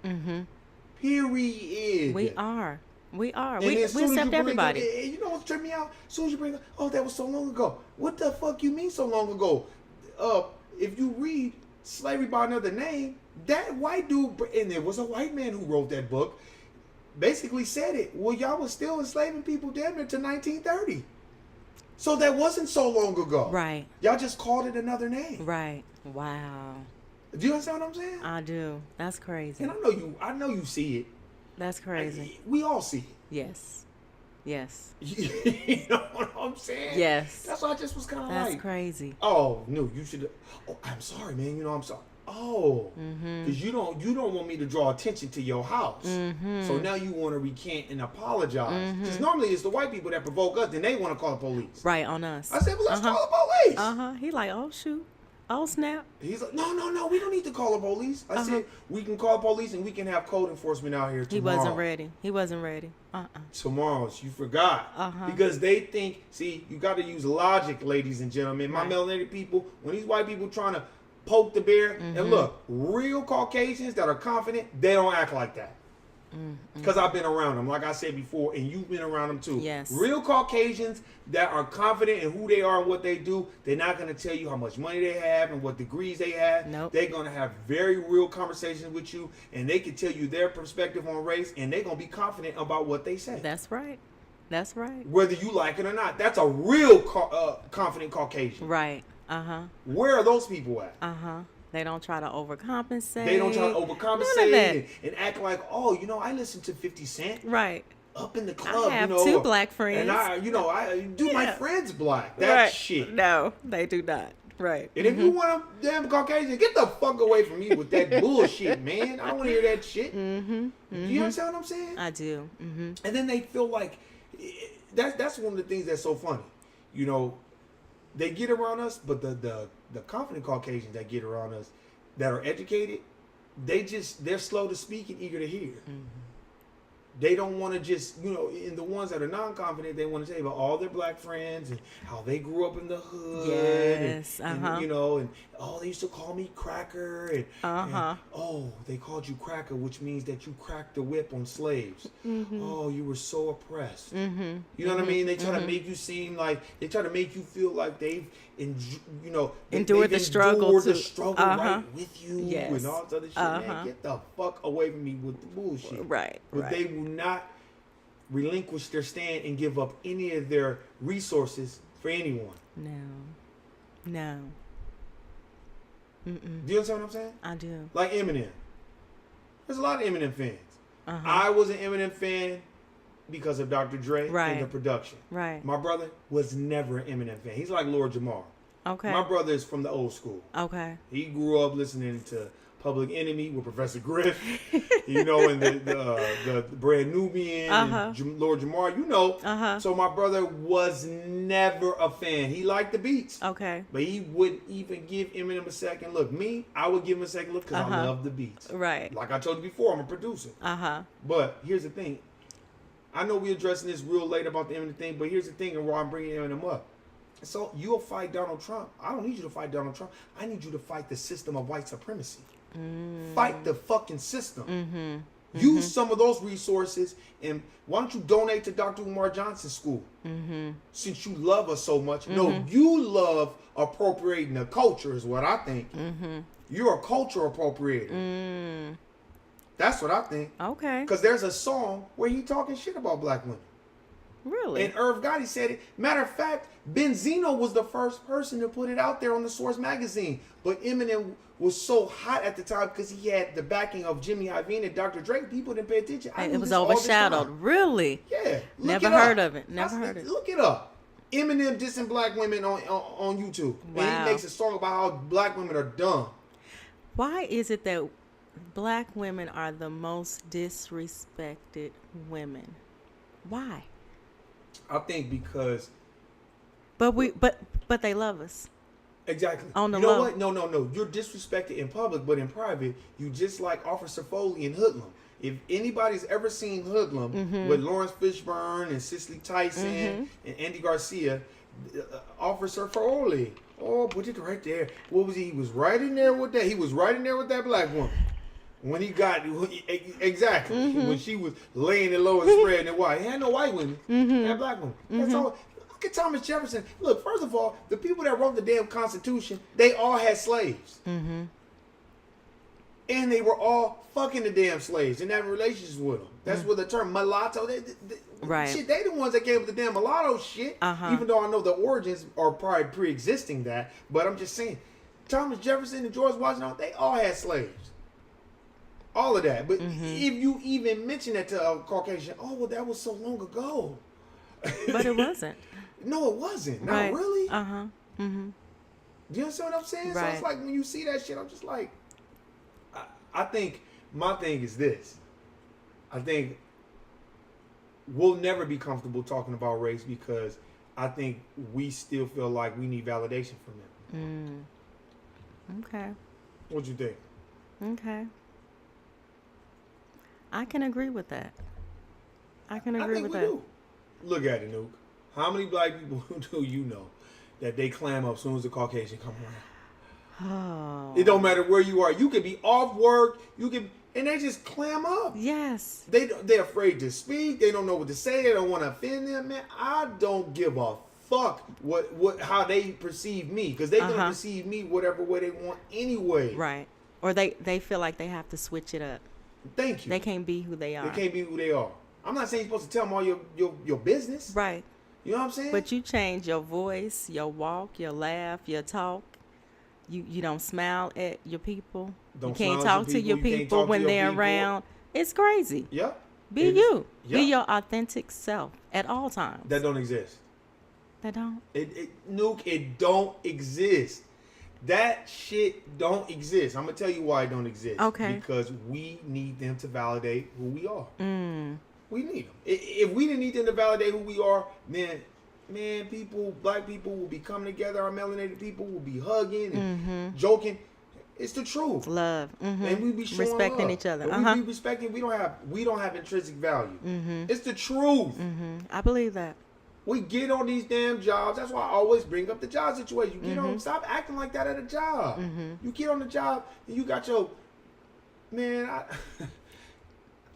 Period. We are. We as soon as accept you everybody. you know what's tripping me out? As soon as you bring up, oh, that was so long ago. What the fuck you mean so long ago? If you read Slavery by Another Name, That white dude, and it was a white man who wrote that book, basically said it. Well, y'all was still enslaving people damn near to 1930. So that wasn't so long ago. Right. Y'all just called it another name. Right. Wow. Do you understand what I'm saying? I do. That's crazy. And I know you see it. That's crazy. We all see it. Yes. Yes. You know what I'm saying? Yes. That's why I just was kind of That's like, crazy. oh no, you should. Oh, I'm sorry, man. You know I'm sorry. Oh, Mm-hmm. because you don't want me to draw attention to your house. Mm-hmm. So now you want to recant and apologize. Mm-hmm. Because normally it's the white people that provoke us, then they want to call the police. Right, on us. I said, well, let's Uh-huh. call the police. Uh-huh. He like, oh, shoot. Oh, snap. He's like, no, we don't need to call the police. I Uh-huh. said, we can call the police and we can have code enforcement out here tomorrow. He wasn't ready. Tomorrow, you forgot. Uh-huh. Because they think, see, you got to use logic, ladies and gentlemen. My Right. melanated people, when these white people trying to poke the bear, Mm-hmm. and look, real Caucasians that are confident, they don't act like that. Because I've been around them, like I said before, and you've been around them too. Yes. Real Caucasians that are confident in who they are and what they do, they're not going to tell you how much money they have and what degrees they have. Nope. They're going to have very real conversations with you, and they can tell you their perspective on race, and they're going to be confident about what they say. That's right. That's right. Whether you like it or not. That's a real confident Caucasian. Right. Uh-huh. Where are those people at? Uh-huh. They don't try to overcompensate. They don't try to None of overcompensate that. and act like, oh, I listen to 50 Cent Right. up in the club. I have two black And friends. I do my Yeah. friends black. That Right. shit. No, they do not. Right. And if you want a damn Caucasian, get the fuck away from me with that bullshit, man. I don't want to hear that shit. Mm-hmm. Do you understand what I'm saying? I do. Mm-hmm. And then they feel like that's one of the things that's so funny. They get around us, but the confident Caucasians that get around us that are educated, they're slow to speak and eager to hear. They don't want to just, and the ones that are non-confident, they want to tell you about all their black friends and how they grew up in the hood. Yes, and they used to call me Cracker. And, oh, they called you Cracker, which means that you cracked the whip on slaves. Oh, you were so oppressed. Mm-hmm. You know what I mean? They try to make you seem like, they try to make you feel like they've, Endured the struggle right with you Yes. and all this other shit. Man, get the fuck away from me with the bullshit. Right. But they will not relinquish their stand and give up any of their resources for anyone. No. Do you understand what I'm saying? I do. Like Eminem. There's a lot of Eminem fans. Uh-huh. I was an Eminem fan because of Dr. Dre Right. and the production. Right. My brother was never an Eminem fan. He's like Lord Jamar. Okay. My brother is from the old school. Okay. He grew up listening to Public Enemy with Professor Griff, and the Brand Nubian, and Lord Jamar, So my brother was never a fan. He liked the beats. Okay. But he wouldn't even give Eminem a second look. Me, I would give him a second look because I love the beats. Right. Like I told you before, I'm a producer. But here's the thing. I know we're addressing this real late about the Eminem thing, but here's the thing and why I'm bringing Eminem up. So you'll fight Donald Trump. I don't need you to fight Donald Trump. I need you to fight the system of white supremacy. Fight the fucking system. Use some of those resources, and why don't you donate to Dr. Umar Johnson's school? Since you love us so much. No, you love appropriating the culture is what I think. You're a culture appropriator. That's what I think. Okay. Because there's a song where he talking shit about black women. Really? And Irv Gotti said it. Matter of fact, Benzino was the first person to put it out there on the Source magazine. But Eminem was so hot at the time because he had the backing of Jimmy Iovine and Dr. Dre. People didn't pay attention. I knew It was this all this overshadowed. time. Really? Yeah. Never heard of it. Never heard it. Look it up. Eminem dissing black women on YouTube. Wow. And he makes a song about how black women are dumb. Why is it that black women are the most disrespected women? Why? I think because But they love us. exactly. On the you know low. what? No. You're disrespected in public, but in private, you just like Officer Foley in Hoodlum. If anybody's ever seen Hoodlum with Lawrence Fishburne and Cicely Tyson and Andy Garcia, Officer Foley. Oh, put it right there. What was he? He was right in there with that. He was right in there with that black woman. When he got exactly when she was laying it low and spreading it wide, he had no white women, he had black women. That's all. Look at Thomas Jefferson. Look, first of all, the people that wrote the damn Constitution, they all had slaves. And they were all fucking the damn slaves and having relationships with them. That's what the term mulatto. Right. Shit, they the ones that came up with the damn mulatto shit. Even though I know the origins are probably pre-existing that, but I'm just saying, Thomas Jefferson and George Washington, they all had slaves. All of that. But if you even mention that to a Caucasian, oh well, that was so long ago. But it wasn't. No, it wasn't. Right. Not really. Mm-hmm. Do you understand what I'm saying? Right. So it's like when you see that shit, I'm just like, I think my thing is this. I think we'll never be comfortable talking about race because I think we still feel like we need validation from them. Okay. What you think? Okay. I can agree with that. I can agree think with we that. do. Look at it, Nuke. How many black people do you know that they clam up as soon as the Caucasian come around? Oh. It don't matter where you are. You could be off work. And they just clam up. Yes. They're afraid to speak. They don't know what to say. They don't want to offend them. Man, I don't give a fuck how they perceive me because they gonna perceive me whatever way they want anyway. Right. Or they feel like they have to switch it up. Thank you. They can't be who they are. They can't be who they are. I'm not saying you're supposed to tell them all your business. Right. You know what I'm saying? But you change your voice, your walk, your laugh, your talk. You don't smile at your people. Don't you can't smile at talk to your you can't people talk to when your they're people. around. It's crazy. Yep. Be you. Yep. Be your authentic self at all times. That don't exist. That don't. Nuke, it don't exist. That shit don't exist. I'm gonna tell you why it don't exist. Okay. Because we need them to validate who we are. We need them. If we didn't need them to validate who we are, then man, black people will be coming together. Our melanated people will be hugging and joking. It's the truth. Love. And we be showing Respecting love. each other. And we be respecting. We don't have intrinsic value. It's the truth. I believe that. We get on these damn jobs. That's why I always bring up the job situation. You get on, stop acting like that at a job. You get on the job and you got your man.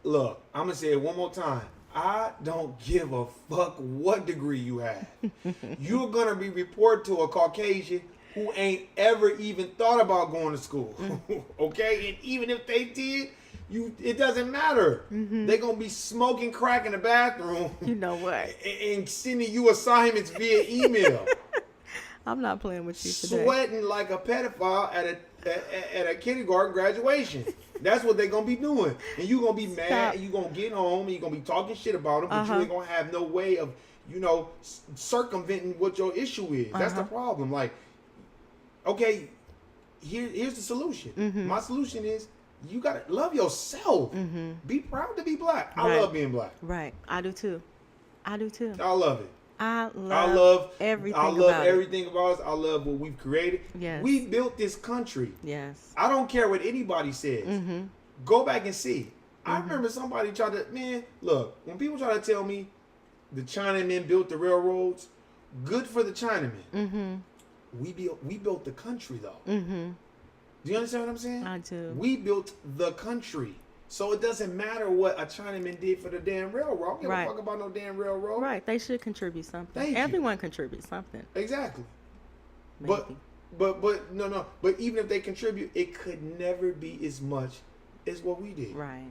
Look, I'm gonna say it one more time. I don't give a fuck what degree you have. You're gonna be reported to a Caucasian who ain't ever even thought about going to school. Okay? And even if they did, it doesn't matter. They're gonna be smoking crack in the bathroom. You know what? And sending you assignments via email. I'm not playing with you today. Sweating like a pedophile at a kindergarten graduation. That's what they're gonna be doing. And you're gonna be mad and you're gonna get home and you're gonna be talking shit about them, but you ain't gonna have no way of, circumventing what your issue is. That's the problem. Like, okay, here's the solution. My solution is you gotta love yourself. Be proud to be black. I love being black. Right. I do too. I love it. I love everything about us. I love what we've created. Yes. We built this country. Yes. I don't care what anybody says. Go back and see. I remember somebody tried to, look, when people try to tell me the Chinamen built the railroads, good for the Chinamen. We built the country though. Do you understand what I'm saying? I do. We built the country. So it doesn't matter what a Chinaman did for the damn railroad. I don't give a fuck about no damn railroad. Right. They should contribute something. Thank you. Everyone contributes something. Exactly. Maybe. But no. But even if they contribute, it could never be as much as what we did. Right.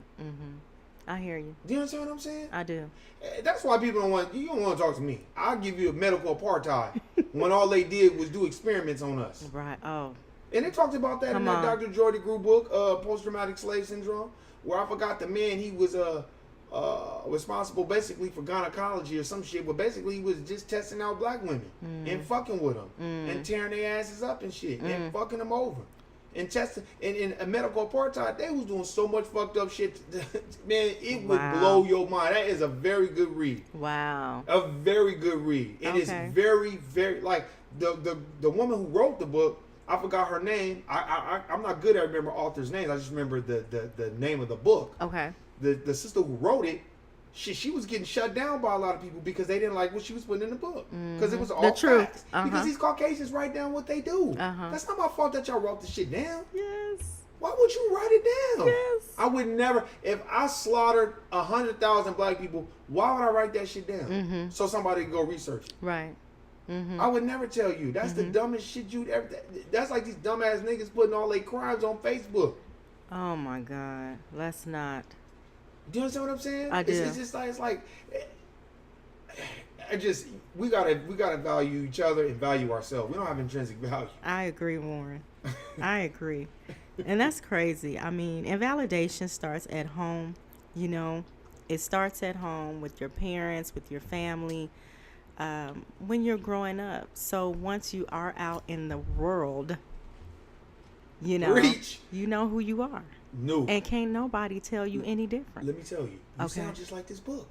I hear you. Do you understand what I'm saying? I do. That's why people don't want to talk to me. I'll give you a medical apartheid when all they did was do experiments on us. Right. Oh. And they talked about that in that Dr. Jordy Grew book, Post-Traumatic Slave Syndrome, where I forgot the man, he was responsible basically for gynecology or some shit, but basically he was just testing out black women and fucking with them and tearing their asses up and shit and fucking them over. And testing, and in a medical apartheid, they was doing so much fucked up shit. Man, it would blow your mind. That is a very good read. Wow. A very good read. It is very, very, like, the woman who wrote the book, I forgot her name. I'm not good at remember authors' names. I just remember the name of the book. Okay. The sister who wrote it, she was getting shut down by a lot of people because they didn't like what she was putting in the book. Because it was all facts. Because these Caucasians write down what they do. That's not my fault that y'all wrote the shit down. Yes. Why would you write it down? Yes. I would never. If I slaughtered 100,000 black people, why would I write that shit down? So somebody could go research it. Right. I would never tell you. That's the dumbest shit you'd ever. That's like these dumbass niggas putting all their crimes on Facebook. Oh my God. Let's not. Do you understand what I'm saying? I do. It's just like we gotta value each other and value ourselves. We don't have intrinsic value. I agree, Warren. I agree. And that's crazy. I mean, invalidation starts at home. You know, it starts at home with your parents, with your family, when you're growing up. So once you are out in the world, you know, Reach. you know who you are. No. And can't nobody tell you any different. Let me tell you, Okay. sound just like this book.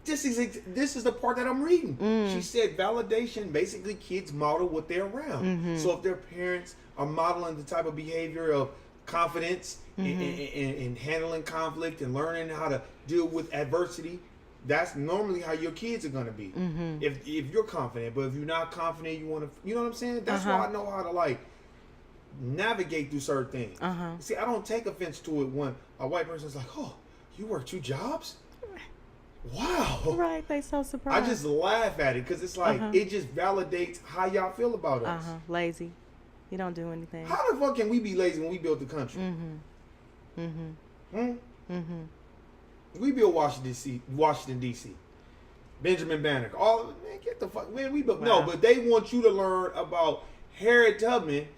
This is the part that I'm reading. She said validation, basically kids model what they're around. So if their parents are modeling the type of behavior of confidence and handling conflict and learning how to deal with adversity, that's normally how your kids are going to be. If you're confident, but if you're not confident, you want to, you know what I'm saying? That's why I know how to like navigate through certain things. See, I don't take offense to it when a white person's like, "Oh, you work 2 jobs? Wow." Right, they so surprised. I just laugh at it because it's like it just validates how y'all feel about us. Lazy. You don't do anything. How the fuck can we be lazy when we built the country? We built Washington D.C. Benjamin Banneker. All man, get the fuck man. We built no, but they want you to learn about Harriet Tubman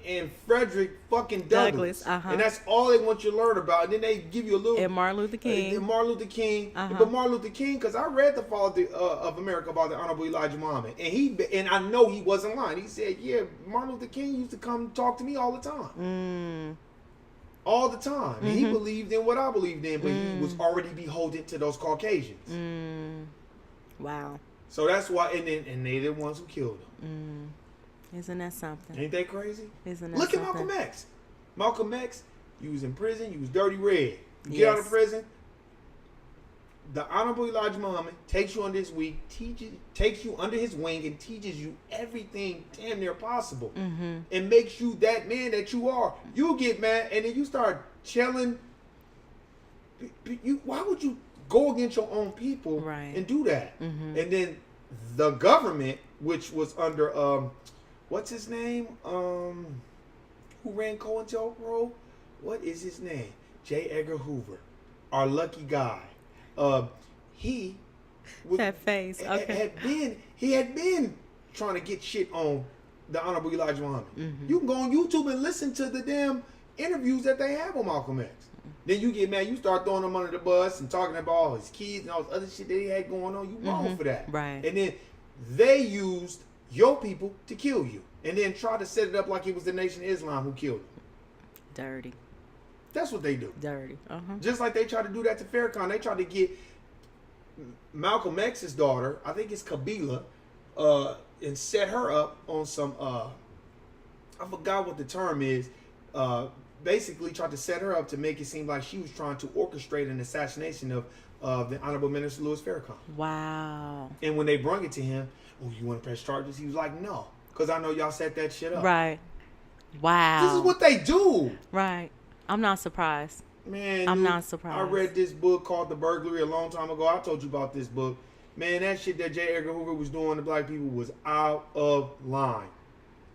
and Frederick fucking Douglass. And that's all they want you to learn about. And then they give you a little And Martin Luther King. and Martin Luther King. But Martin Luther King, because I read the Fall of America about the Honorable Elijah Muhammad, and I know he wasn't lying. He said, "Yeah, Martin Luther King used to come talk to me all the time, all the time. And he believed in what I believed in, but he was already beholden to those Caucasians. Wow. So that's why, and they're the ones who killed him. Isn't that something? Ain't that crazy? Isn't that Look at something? Malcolm X. Malcolm X, you was in prison, you was dirty red. You get out of prison, the Honorable Elijah Muhammad takes you under his wing, takes you under his wing and teaches you everything damn near possible. And makes you that man that you are. You get mad and then you start chilling. Why would you go against your own people and do that? And then the government, which was under what's his name? Who ran COINTELPRO? What is his name? J. Edgar Hoover, our lucky guy. He was, that face. Okay. He had been trying to get shit on the Honorable Elijah Muhammad. You can go on YouTube and listen to the damn interviews that they have with Malcolm X. Then you get mad, you start throwing him under the bus and talking about all his kids and all this other shit that he had going on. You wrong for that. Right. And then they used your people to kill you. And then try to set it up like it was the Nation of Islam who killed him. Dirty. That's what they do. Dirty. Just like they tried to do that to Farrakhan. They tried to get Malcolm X's daughter, I think it's Kabila, and set her up on some, I forgot what the term is, basically tried to set her up to make it seem like she was trying to orchestrate an assassination of the Honorable Minister Louis Farrakhan. Wow. And when they brung it to him, "Oh, you want to press charges?" He was like, "No, because I know y'all set that shit up." Right. Wow. This is what they do. Right. I'm not surprised. Man, I'm dude, not surprised. I read this book called The Burglary a long time ago. I told you about this book. Man, that shit that J. Edgar Hoover was doing to black people was out of line.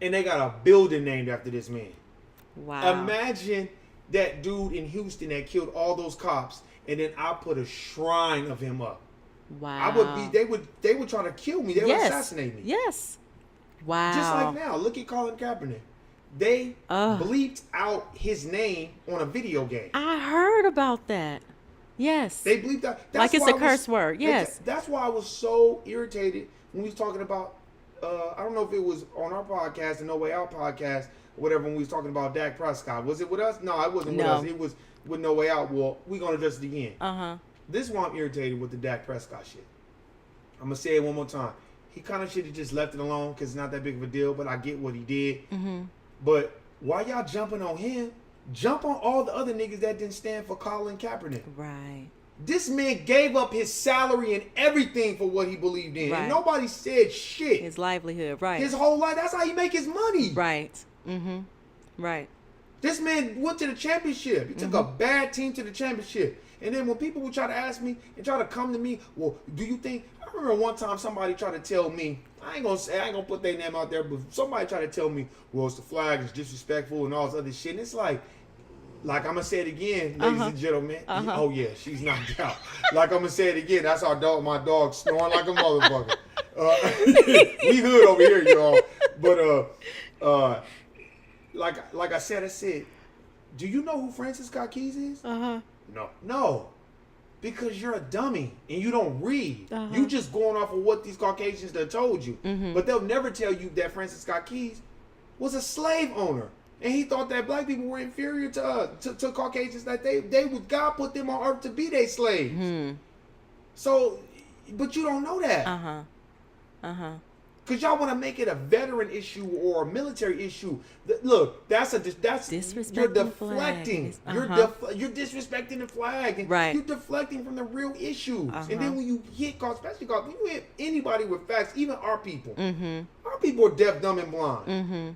And they got a building named after this man. Wow. Imagine that dude in Houston that killed all those cops, and then I put a shrine of him up. Wow. They would try to kill me. They would assassinate me. Yes. Wow. Just like now. Look at Colin Kaepernick. They bleeped out his name on a video game. I heard about that. Yes. They bleeped out. Like it's a curse word. Yes. That's why I was so irritated when we was talking about, I don't know if it was on our podcast, the No Way Out podcast, or whatever, when we was talking about Dak Prescott. Was it with us? No, it wasn't with us. It was with No Way Out. Well, we're going to address it again. This is why I'm irritated with the Dak Prescott shit. I'm going to say it one more time. He kind of should have just left it alone because it's not that big of a deal, but I get what he did. But why y'all jumping on him? Jump on all the other niggas that didn't stand for Colin Kaepernick. Right. This man gave up his salary and everything for what he believed in. Right. And nobody said shit. His livelihood. Right. His whole life. That's how he make his money. Right. Right. This man went to the championship. He took a bad team to the championship. And then when people would try to ask me and try to come to me, well, do you think... I remember one time somebody tried to tell me, I ain't gonna put their name out there, but somebody tried to tell me, well, it's the flag, it's disrespectful and all this other shit. And it's like, like I'm gonna say it again, ladies and gentlemen. Oh yeah, she's knocked out. Like I'm gonna say it again. That's our dog. My dog snoring like a motherfucker. We hood over here, y'all. But like I said, do you know who Francis Scott Keys is? No. Because you're a dummy and you don't read. You just going off of what these Caucasians done told you. But they'll never tell you that Francis Scott Keys was a slave owner. And he thought that black people were inferior to Caucasians, that they would, God put them on earth to be their slaves. So, but you don't know that. Because y'all want to make it a veteran issue or a military issue. Look, that's disrespecting you're deflecting. You're disrespecting the flag. Right. You're deflecting from the real issues. And then when you hit, especially when you hit anybody with facts, even our people. Our people are deaf, dumb, and blind.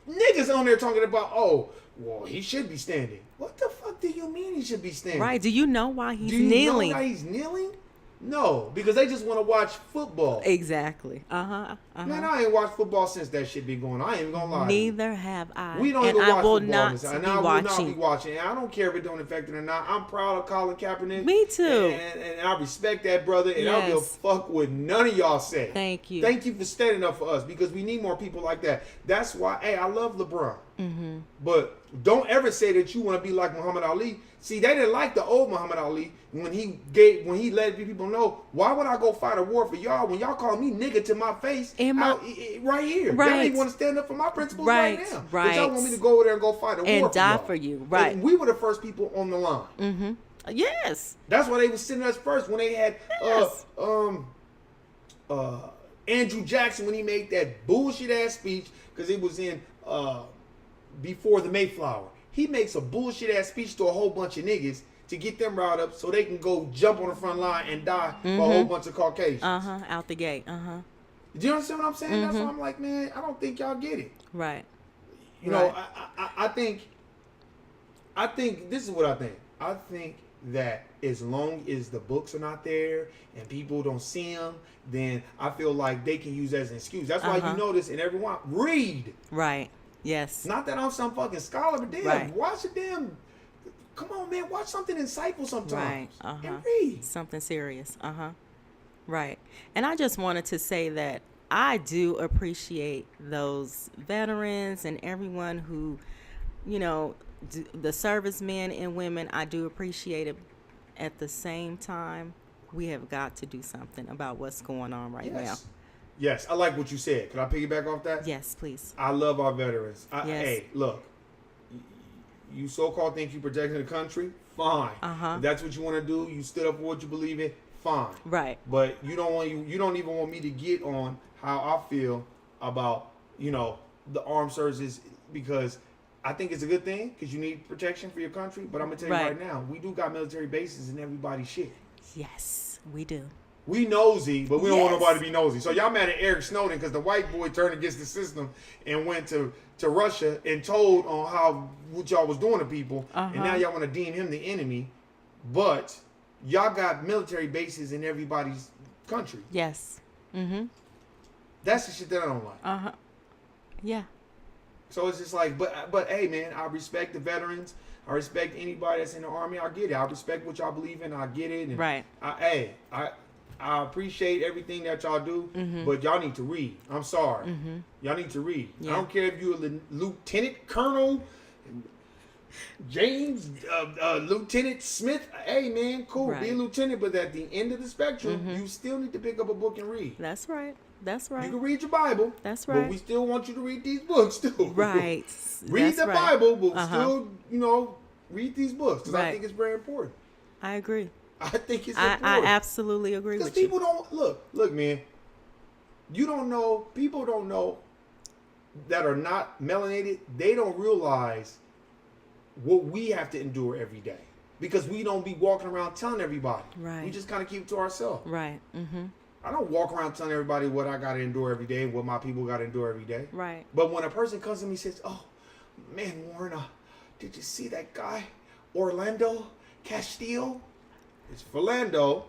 Niggas on there talking about, oh, well, he should be standing. What the fuck do you mean he should be standing? Right. Do you know why he's kneeling? kneeling? Do you know why he's kneeling? No, because they just want to watch football. Exactly. Man, I ain't watched football since that shit been going on. I ain't even gonna lie. Neither have I. We don't and even watch I will football. not And be I will not be watching. watching. And I don't care if it don't affect it or not. I'm proud of Colin Kaepernick. Me too. And I respect that brother. And I don't give a fuck what none of y'all say. Thank you. Thank you for standing up for us, because we need more people like that. That's why, hey, I love LeBron. But don't ever say that you want to be like Muhammad Ali. See, they didn't like the old Muhammad Ali when he let people know, why would I go fight a war for y'all when y'all call me nigga to my face right here? Right. Y'all ain't want to stand up for my principles right now. Right. But y'all want me to go over there and go fight a war and die y'all. for you. Right. And we were the first people on the line. Yes. That's why they was sending us first when they had Andrew Jackson, when he made that bullshit ass speech, because it was in before the Mayflower. He makes a bullshit ass speech to a whole bunch of niggas to get them riled up so they can go jump on the front line and die for a whole bunch of Caucasians. Out the gate. Do you understand what I'm saying? That's why I'm like, man, I don't think y'all get it. Right. You know, I think this is what I think. I think that as long as the books are not there and people don't see them, then I feel like they can use that as an excuse. That's why you notice, and everyone read. Right. Yes. Not that I'm some fucking scholar, but damn, watch a damn. Come on, man, watch something insightful sometimes. Right. And read something serious. Right. And I just wanted to say that I do appreciate those veterans and everyone who, you know, the servicemen and women. I do appreciate it. At the same time, we have got to do something about what's going on right now. Yes, I like what you said. Can I piggyback off that? Yes, please. I love our veterans. Yes. Hey, look, you so-called think you protecting the country? Fine. If that's what you want to do, you stood up for what you believe in? Fine. Right. But you don't even want me to get on how I feel about, you know, the armed services, because I think it's a good thing because you need protection for your country. But I'm going to tell you right now, we do got military bases in everybody's shit. Yes, we do. We nosy, but we don't want nobody to be nosy. So y'all mad at Eric Snowden because the white boy turned against the system and went to Russia and told on how what y'all was doing to people. And now y'all want to deem him the enemy. But y'all got military bases in everybody's country. Yes. That's the shit that I don't like. Yeah. So it's just like, but hey, man, I respect the veterans. I respect anybody that's in the Army. I get it. I respect what y'all believe in. I get it. And right. I appreciate everything that y'all do, but y'all need to read. I'm sorry. Y'all need to read. Yeah. I don't care if you're a lieutenant colonel, James, Lieutenant Smith. Hey, man, cool. Right. Be a lieutenant, but at the end of the spectrum, you still need to pick up a book and read. That's right. That's right. You can read your Bible. That's right. But we still want you to read these books, too. Right. Read the Bible, but still, you know, read these books, because I think it's very important. I agree. I think it's important. I absolutely agree with you. Because people don't look, man. People don't know that are not melanated. They don't realize what we have to endure every day, because we don't be walking around telling everybody. Right. We just kind of keep it to ourselves. Right. I don't walk around telling everybody what I got to endure every day, what my people got to endure every day. Right. But when a person comes to me and says, "Oh, man, Warren, did you see that guy, Orlando Castillo?" It's Philando.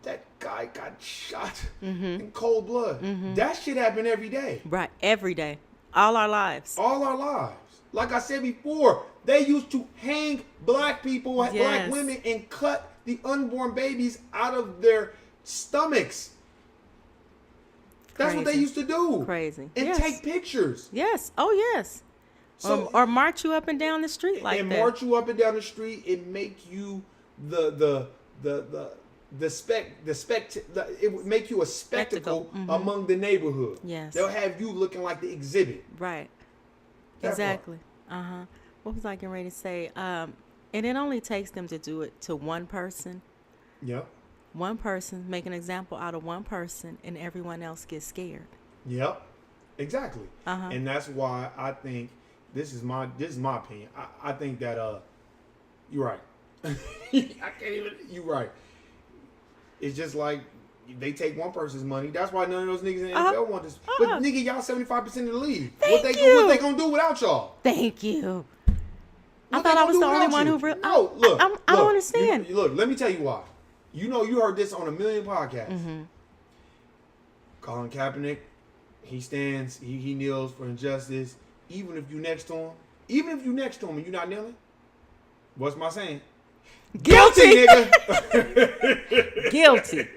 That guy got shot in cold blood. That shit happen every day. Right. Every day. All our lives. All our lives. Like I said before, they used to hang black people, black Yes. women, and cut the unborn babies out of their stomachs. That's what they Crazy. used to do. Crazy. And Yes. take pictures. Yes. Oh, yes. So Or march you up and down the street like and that. march you up and down the street and make you it would make you a spectacle Mhm. among the neighborhood. Yes. They'll have you looking like the exhibit. Right. That Exactly. What was I getting ready to say? And it only takes them to do it to one person. Yep. One person, make an example out of one person, and everyone else gets scared. Yep. Exactly. Uh-huh. And that's why I think this is my opinion. I think that you're right. I can't even. You're right. It's just like they take one person's money. That's why none of those niggas in the NFL want this. But nigga, y'all 75% of the league. What they gonna do without y'all? Thank you. I What thought they I was gonna the do only without one you? who really. No, look. I don't understand. Look, let me tell you why. You know, you heard this on a million podcasts. Mm-hmm. Colin Kaepernick, he stands, he kneels for injustice. Even if you next to him and you're not kneeling, what's my saying? Guilty. Nigga. Guilty.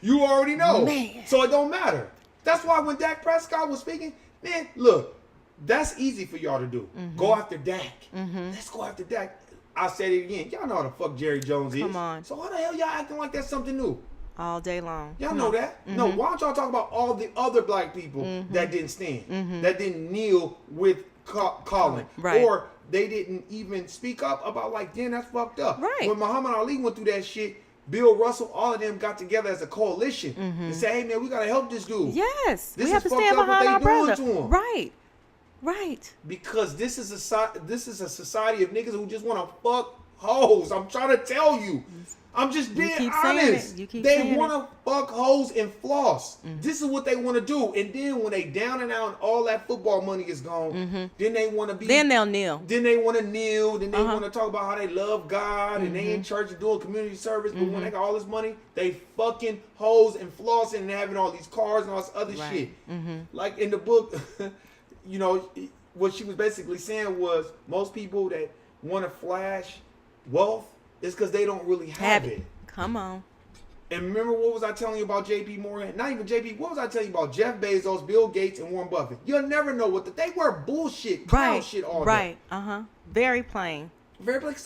You already know. Man. So it don't matter. That's why when Dak Prescott was speaking, man, look, that's easy for y'all to do. Mm-hmm. Go after Dak. Let's go after Dak. I said it again. Y'all know how the fuck Jerry Jones is. Come on. So how the hell y'all acting like that's something new? All day long. Y'all Come know on. that. No, why don't y'all talk about all the other black people that didn't stand, that didn't kneel with Colin, Right. or they didn't even speak up about like, damn, that's fucked up. Right. When Muhammad Ali went through that shit, Bill Russell, all of them got together as a coalition and said, hey man, we gotta help this dude. Yes. This we have is to stand fucked up what behind they our doing brother. to him. Right. Right. Because this is a society of niggas who just want to fuck hoes. I'm trying to tell you. I'm just being keep saying honest. it. You keep They saying want to fuck hoes and floss. This is what they want to do. And then when they down and out and all that football money is gone, then they want to be. Then they'll kneel. Then they want to kneel. Then they want to talk about how they love God and they in church and doing community service. But when they got all this money, they fucking hoes and flossing and having all these cars and all this other Right. shit. Like in the book, you know, what she was basically saying was most people that want to flash wealth is because they don't really have it. Come on. And remember what was I telling you about J.P. Morgan? Not even J.P. What was I telling you about Jeff Bezos, Bill Gates, and Warren Buffett? You'll never know what they wear bullshit, clown Right. shit all day. Right. Very plain. Very like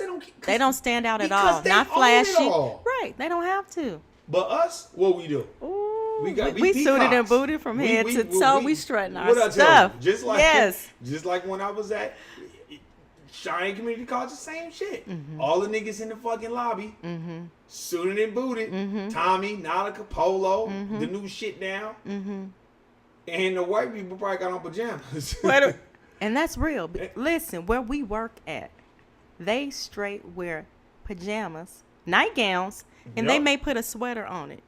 They don't stand out at because all. they Not own flashy. it all. Right. They don't have to. But us, what we do? Ooh, We got we suited and peacocks. booted from head to toe. We strutting our what I tell stuff. you, just like yes. just like when I was at Cheyenne Community College, the same shit. Mm-hmm. All the niggas in the fucking lobby, suited and booted. Tommy, Nautica, Polo, the new shit now. And the white people probably got on pajamas. And that's real. Listen, where we work at, they straight wear pajamas, nightgowns, and they Yup. may put a sweater on it.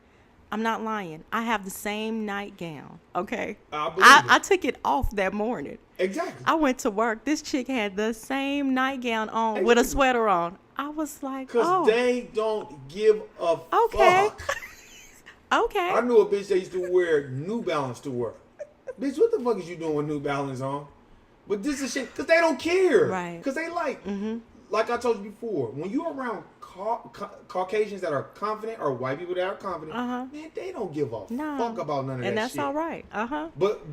I'm not lying. I have the same nightgown. Okay. I believe it. I took it off that morning. Exactly. I went to work. This chick had the same nightgown on with a sweater on. I was like, Because oh, they don't give a okay. fuck. Okay. I knew a bitch that used to wear New Balance to work. Bitch, what the fuck is you doing with New Balance on? But this is shit, because they don't care. Right. Because they like I told you before, when you're around Caucasians that are confident or white people that are confident, man, they don't give a No. fuck about none of that shit. And that's all right. But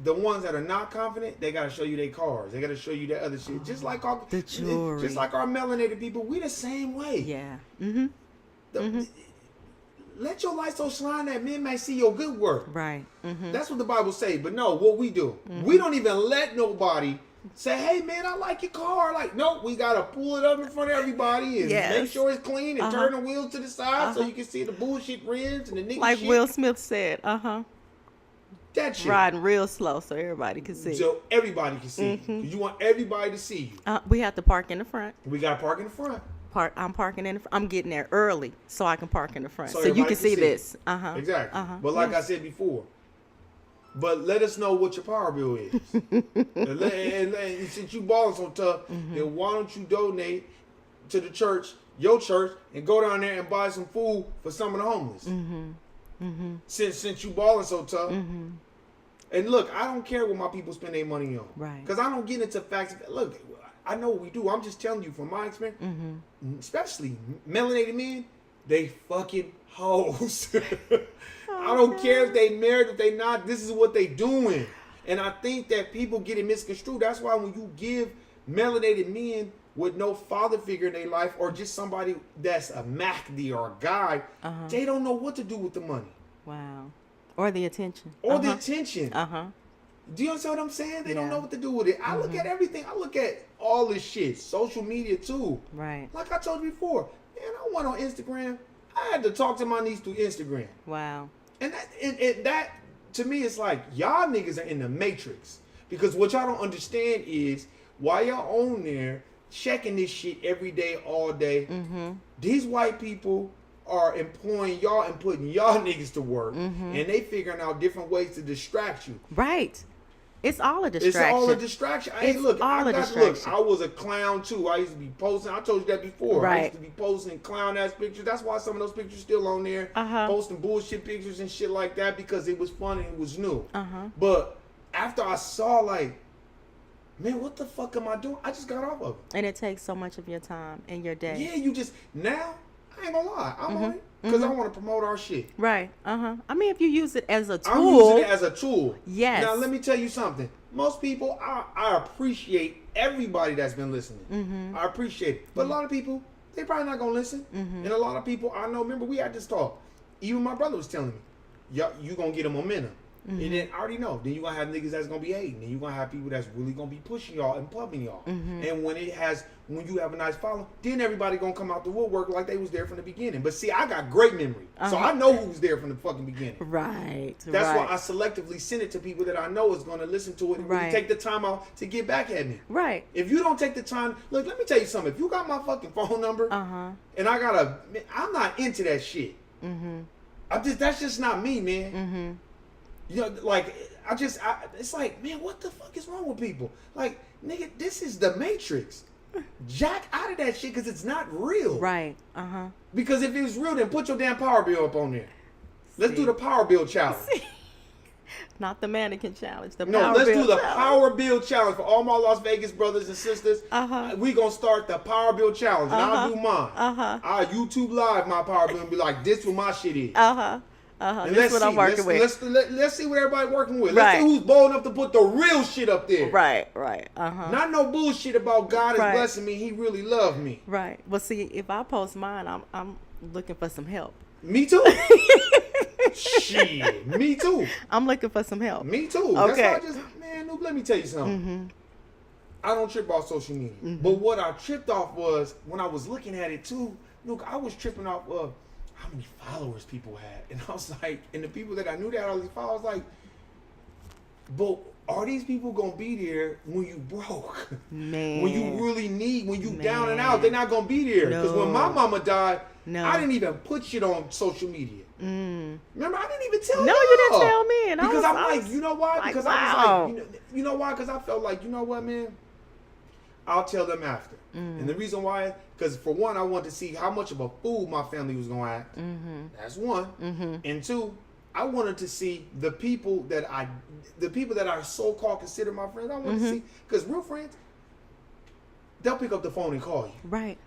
the ones that are not confident, they gotta show you their cars. They gotta show you that other shit. Just like our The jewelry. just like our melanated people, we the same way. Yeah. Let your light so shine that men may see your good work. Right. That's what the Bible say. But no, what we do, we don't even let nobody say, "Hey man, I like your car." Like, nope, we gotta pull it up in front of everybody and Yes. make sure it's clean and turn the wheels to the side so you can see the bullshit rims and the nigga Like shit. Will Smith said, That shit. riding real slow so everybody can see. So everybody can see you. 'Cause you want everybody to see you. We have to park in the front. We gotta park in the front. I'm parking in the front. I'm getting there early so I can park in the front. So you everybody can see this. Exactly. But like I said before, but let us know what your power bill is. and since you balling so tough, then why don't you donate to the church, your church, and go down there and buy some food for some of the homeless? Since you balling so tough. And look, I don't care what my people spend their money on. Right. Because I don't get into facts. Look, I know what we do. I'm just telling you from my experience, especially melanated men, they fucking hoes. I don't care if they married, if they not. This is what they doing. And I think that people get it misconstrued. That's why when you give melanated men with no father figure in their life, or just somebody that's a Mahdi or a guy, they don't know what to do with the money. Wow. Or the attention. Or the attention. Uh-huh. Do you understand what I'm saying? They don't Yeah. know what to do with it. I look at everything. I look at all this shit. Social media too. Right. Like I told you before, man, I went on Instagram. I had to talk to my niece through Instagram. Wow. And that to me, it's like, y'all niggas are in the matrix. Because what y'all don't understand is, why y'all on there checking this shit every day, all day, these white people are employing y'all and putting y'all niggas to work. And they figuring out different ways to distract you. Right. It's all a distraction. It's all a distraction. Hey, It's look, all a distraction. I was a clown too. I used to be posting. I told you that before. I Right. used to be posting clown ass pictures. That's why some of those pictures still on there. Posting bullshit pictures and shit like that because it was fun and it was new. But after I saw, like, man, what the fuck am I doing? I just got off of it. And it takes so much of your time in your day. Yeah, you just now. I ain't gonna lie. I'm on it because I want to promote our shit. Right. I mean, if you use it as a tool. I'm using it as a tool. Yes. Now let me tell you something. Most people, I appreciate everybody that's been listening. I appreciate it. But a lot of people, they probably not gonna listen. And a lot of people I know. Remember, we had this talk. Even my brother was telling me, you gonna get a momentum. And then I already know. Then you gonna have niggas that's gonna be hating. And you gonna have people that's really gonna be pushing y'all and pumping y'all. And when you have a nice following, then everybody gonna come out the woodwork like they was there from the beginning. But see, I got great memory, so I know who was there from the fucking beginning. Right. That's why I selectively send it to people that I know is gonna listen to it and really take the time out to get back at me. Right. If you don't take the time, look, let me tell you something. If you got my fucking phone number, and I'm not into that shit. That's just not me, man. You know, like, it's like, man, what the fuck is wrong with people? Like, nigga, this is the Matrix. Jack out of that shit because it's not real. Right. Because if it was real, then put your damn power bill up on there. Let's do the power bill challenge. Not the mannequin challenge. Let's do the power bill challenge for all my Las Vegas brothers and sisters. We gonna start the power bill challenge, and I'll do mine. I'll YouTube live my power bill and be like, "This what my shit is." And That's what I'm working with. Let's see what everybody working with. Let's see who's bold enough to put the real shit up there. Right. Not no bullshit about God is blessing me. He really loved me. Right. Well, see, if I post mine, I'm looking for some help. Me too. Shit. Me too. I'm looking for some help. Me too. Okay. That's why Noob, let me tell you something. I don't trip off social media. But what I tripped off was when I was looking at it too, Noob, I was tripping off of how many followers people had. And I was like, and the people that I knew that had all these followers, like, but are these people gonna be there when you broke? Man. When you really need, when you down and out, they're not gonna be there. Because when my mama died, I didn't even put shit on social media. Remember, I didn't even tell you. No, you didn't tell me. And because I I'm was like, you know why? Because I was like, you know why? Because I felt like, you know what, man? I'll tell them after. And the reason why, because for one, I wanted to see how much of a fool my family was going to act. That's one. And two, I wanted to see the people that I so-called consider my friends. I wanted to see, because real friends, they'll pick up the phone and call you. Right.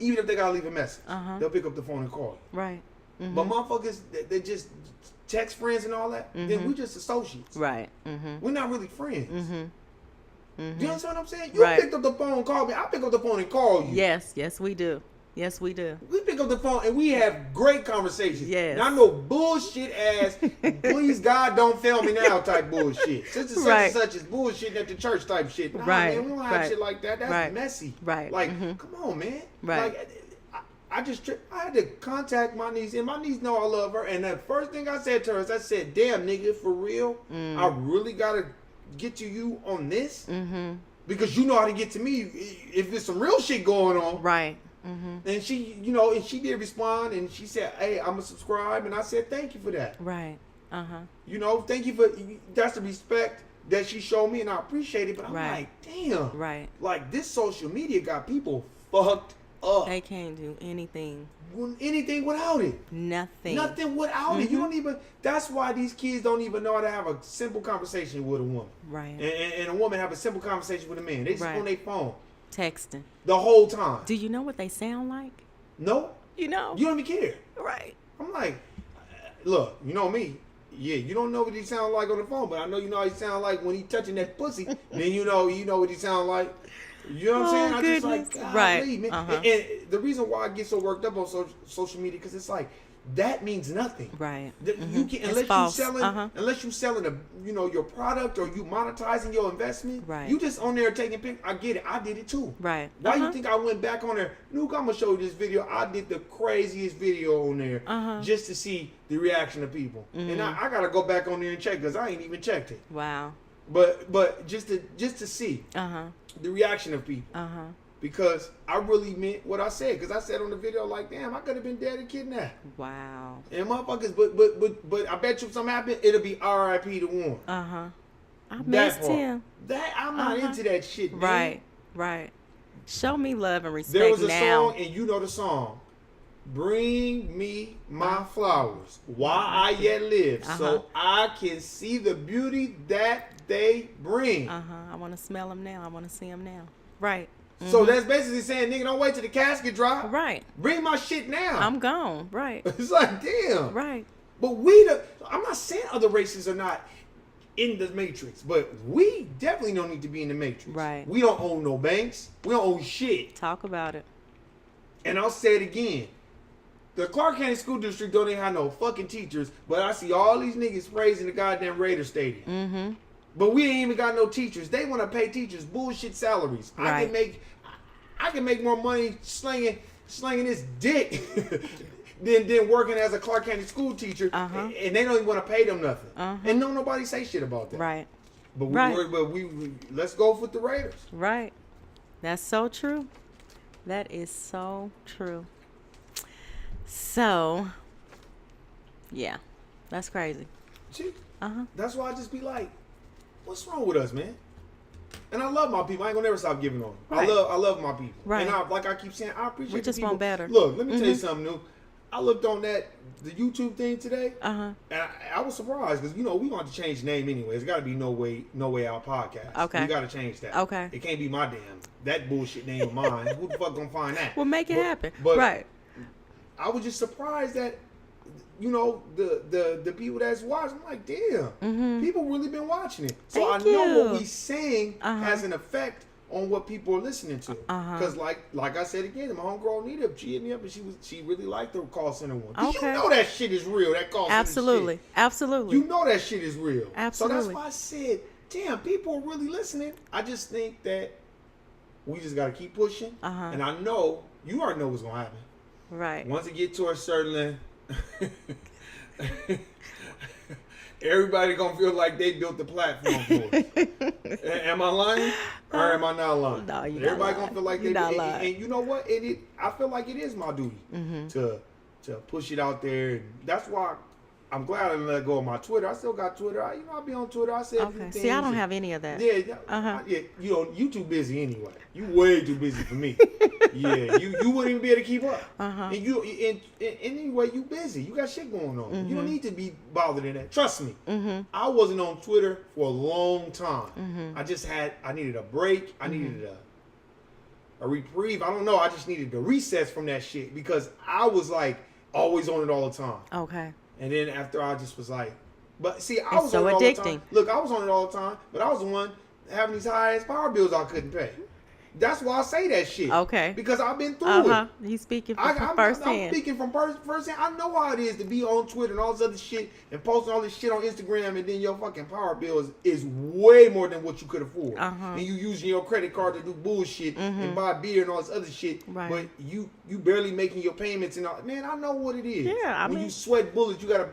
Even if they got to leave a message, they'll pick up the phone and call you. Right. But motherfuckers, they just text friends and all that, then we just associates. Right. We're not really friends. Do you understand what I'm saying? You picked up the phone and called me. I pick up the phone and call you. Yes, we do. Yes, we do. We pick up the phone and we have great conversations. Yes. Not no bullshit ass, please God don't fail me now type bullshit. Such and such is bullshit at the church type shit. Nah, man, we don't have shit like that. That's messy. Right. Like, come on, man. Right. Like, I had to contact my niece, and my niece know I love her. And the first thing I said to her is, I said, damn, nigga, for real? I really got to get to you on this? Because you know how to get to me if there's some real shit going on. Right. And she, and she did respond, and she said, hey, I'm going to subscribe. And I said, thank you for that. Right. Thank you for, that's the respect that she showed me, and I appreciate it. But I'm like, damn. Right. Like, this social media got people fucked up. They can't do anything. Anything without it. Nothing. Nothing without it. You don't even. That's why these kids don't even know how to have a simple conversation with a woman. Right. And a woman have a simple conversation with a man. They just on their phone Texting. the whole time. Do you know what they sound like? No. You know. You don't even care. Right. I'm like, look, you know me. Yeah, you don't know what he sound like on the phone, but I know you know how he sound like when he touching that pussy. Then you know what he sound like. You know what I'm saying? I just like, Goodness. golly, Right. man. Uh-huh. And the reason why I get so worked up on social media, because it's like, that means nothing. Right. You can, It's false. unless you selling your product or you monetizing your investment. Right. You just on there taking pictures. I get it. I did it too. Right. Why you think I went back on there? Nuke, I'm gonna show you this video. I did the craziest video on there just to see the reaction of people, and I gotta go back on there and check because I ain't even checked it. Wow. But just to see the reaction of people. Because I really meant what I said. Because I said on the video, like, damn, I could have been dead and kidnapped. Wow. And motherfuckers, but I bet you if something happened, it'll be R.I.P. to one. I missed him. That I'm not into that shit, man. Right. Right. Show me love and respect There was a now. song, and you know the song. Bring me my flowers while I yet live, so I can see the beauty that they bring. I want to smell them now. I want to see them now. Right. So that's basically saying, nigga, don't wait till the casket drop. Right. Bring my shit now. I'm gone. Right. It's like, damn. Right. But I'm not saying other races are not in the matrix, but we definitely don't need to be in the matrix. Right. We don't own no banks. We don't own shit. Talk about it. And I'll say it again. The Clark County School District don't even have no fucking teachers, but I see all these niggas praising the goddamn Raider Stadium. But we ain't even got no teachers. They want to pay teachers bullshit salaries. Right. I can make more money slinging this dick than working as a Clark County school teacher, and they don't even want to pay them nothing. And don't nobody say shit about that. Right. But we let's go with the Raiders. Right. That's so true. That is so true. So, yeah, that's crazy. See, that's why I just be like, what's wrong with us, man? And I love my people. I ain't gonna never stop giving on. Right. I love my people. Right. And like I keep saying, I appreciate We the just people. want better. Look, let me tell you something new. I looked on the YouTube thing today, Uh-huh. and I was surprised because we want to change the name anyway. It's got to be No Way Out podcast. Okay. We got to change that. Okay. It can't be my that bullshit name of mine. Who the fuck gonna find that? Well, make it happen. But Right. I was just surprised that the people that's watching. I'm like, damn, people really been watching it. So Thank I know you. what we saying has an effect on what people are listening to. Because like I said again, my homegirl Nita, she hit me up and she really liked the call center one. 'Cause Okay. you know that shit is real. That call center Absolutely. shit. Absolutely. You know that shit is real. Absolutely. So that's why I said, damn, people are really listening. I just think that we just got to keep pushing. And I know, you already know what's going to happen. Right. Once it get to a certain everybody gonna feel like they built the platform for us. Am I lying or am I not lying? No, you're Everybody not lying. gonna feel like You're they not and, lying. and you know what? I feel like it is my duty to push it out there. And that's why I'm glad I didn't let go of my Twitter. I still got Twitter. I be on Twitter. I say a few Okay. things. See, I don't and- have any of that. Yeah, you too busy anyway. You way too busy for me. Yeah, you wouldn't even be able to keep up. And anyway, you busy. You got shit going on. You don't need to be bothered in that. Trust me. I wasn't on Twitter for a long time. I needed a break. I needed a reprieve. I don't know. I just needed to recess from that shit because I was like always on it all the time. Okay. And then after I just was like, but see, I It's was so on it all addicting. the time. Look, I was on it all the time, but I was the one having these high ass power bills I couldn't pay. That's why I say that shit. Okay. Because I've been through it. You speaking from I'm firsthand. speaking from first hand. I know how it is to be on Twitter and all this other shit and posting all this shit on Instagram, and then your fucking power bill is way more than what you could afford. And you using your credit card to do bullshit and buy beer and all this other shit. Right. But you barely making your payments and all. Man, I know what it is. Yeah, when you sweat bullets, you gotta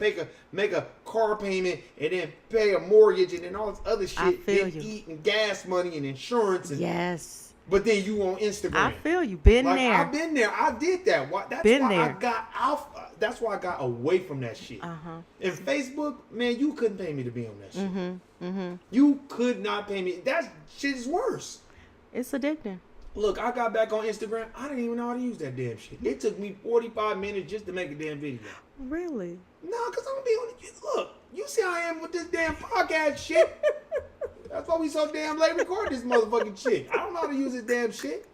make a car payment and then pay a mortgage and then all this other shit. I feel then you. eating gas money and insurance and Yes. but then you on Instagram. I feel you. Been Like, there. I've been there. I did that. That's Been why I there. got out. That's why I got away from that shit. And Facebook, man, you couldn't pay me to be on that shit. You could not pay me. That shit is worse. It's addicting. Look, I got back on Instagram. I didn't even know how to use that damn shit. It took me 45 minutes just to make a damn video. Really? No, because I'm going to be on the... Look, you see how I am with this damn podcast shit. That's why we so damn late recording this motherfucking shit. I don't know how to use this damn shit.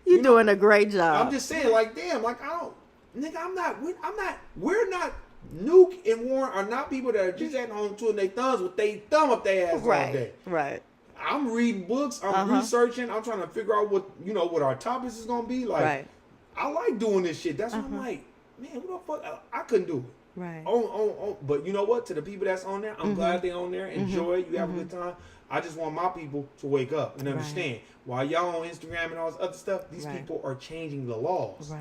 You're doing a great job. I'm just saying, like, damn, like, I don't... Nigga, we're not... Nuke and Warren are not people that are just at home twiddling their thumbs with their thumb up their ass all day. Right. I'm reading books. I'm researching. I'm trying to figure out what our topics is gonna be. Like, I like doing this shit. That's why I'm like, man, what the fuck? I couldn't do it. Right. But you know what? To the people that's on there, I'm glad they're on there. Enjoy it. You have a good time. I just want my people to wake up and understand. While y'all on Instagram and all this other stuff, these people are changing the laws.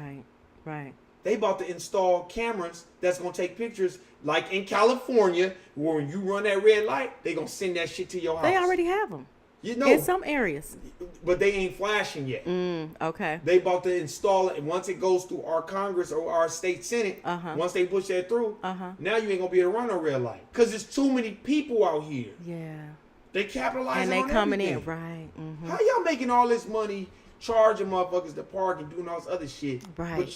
Right. They about to install cameras that's gonna take pictures, like in California, where when you run that red light, they gonna send that shit to your house. They already have them. You know, in some areas, but they ain't flashing yet. Okay. They about to install it, and once it goes through our Congress or our state Senate, once they push that through, now you ain't gonna be able to run a red light because there's too many people out here. Yeah. They capitalizing and on they coming everything. in right. How y'all making all this money, charging motherfuckers to park and doing all this other shit? Right.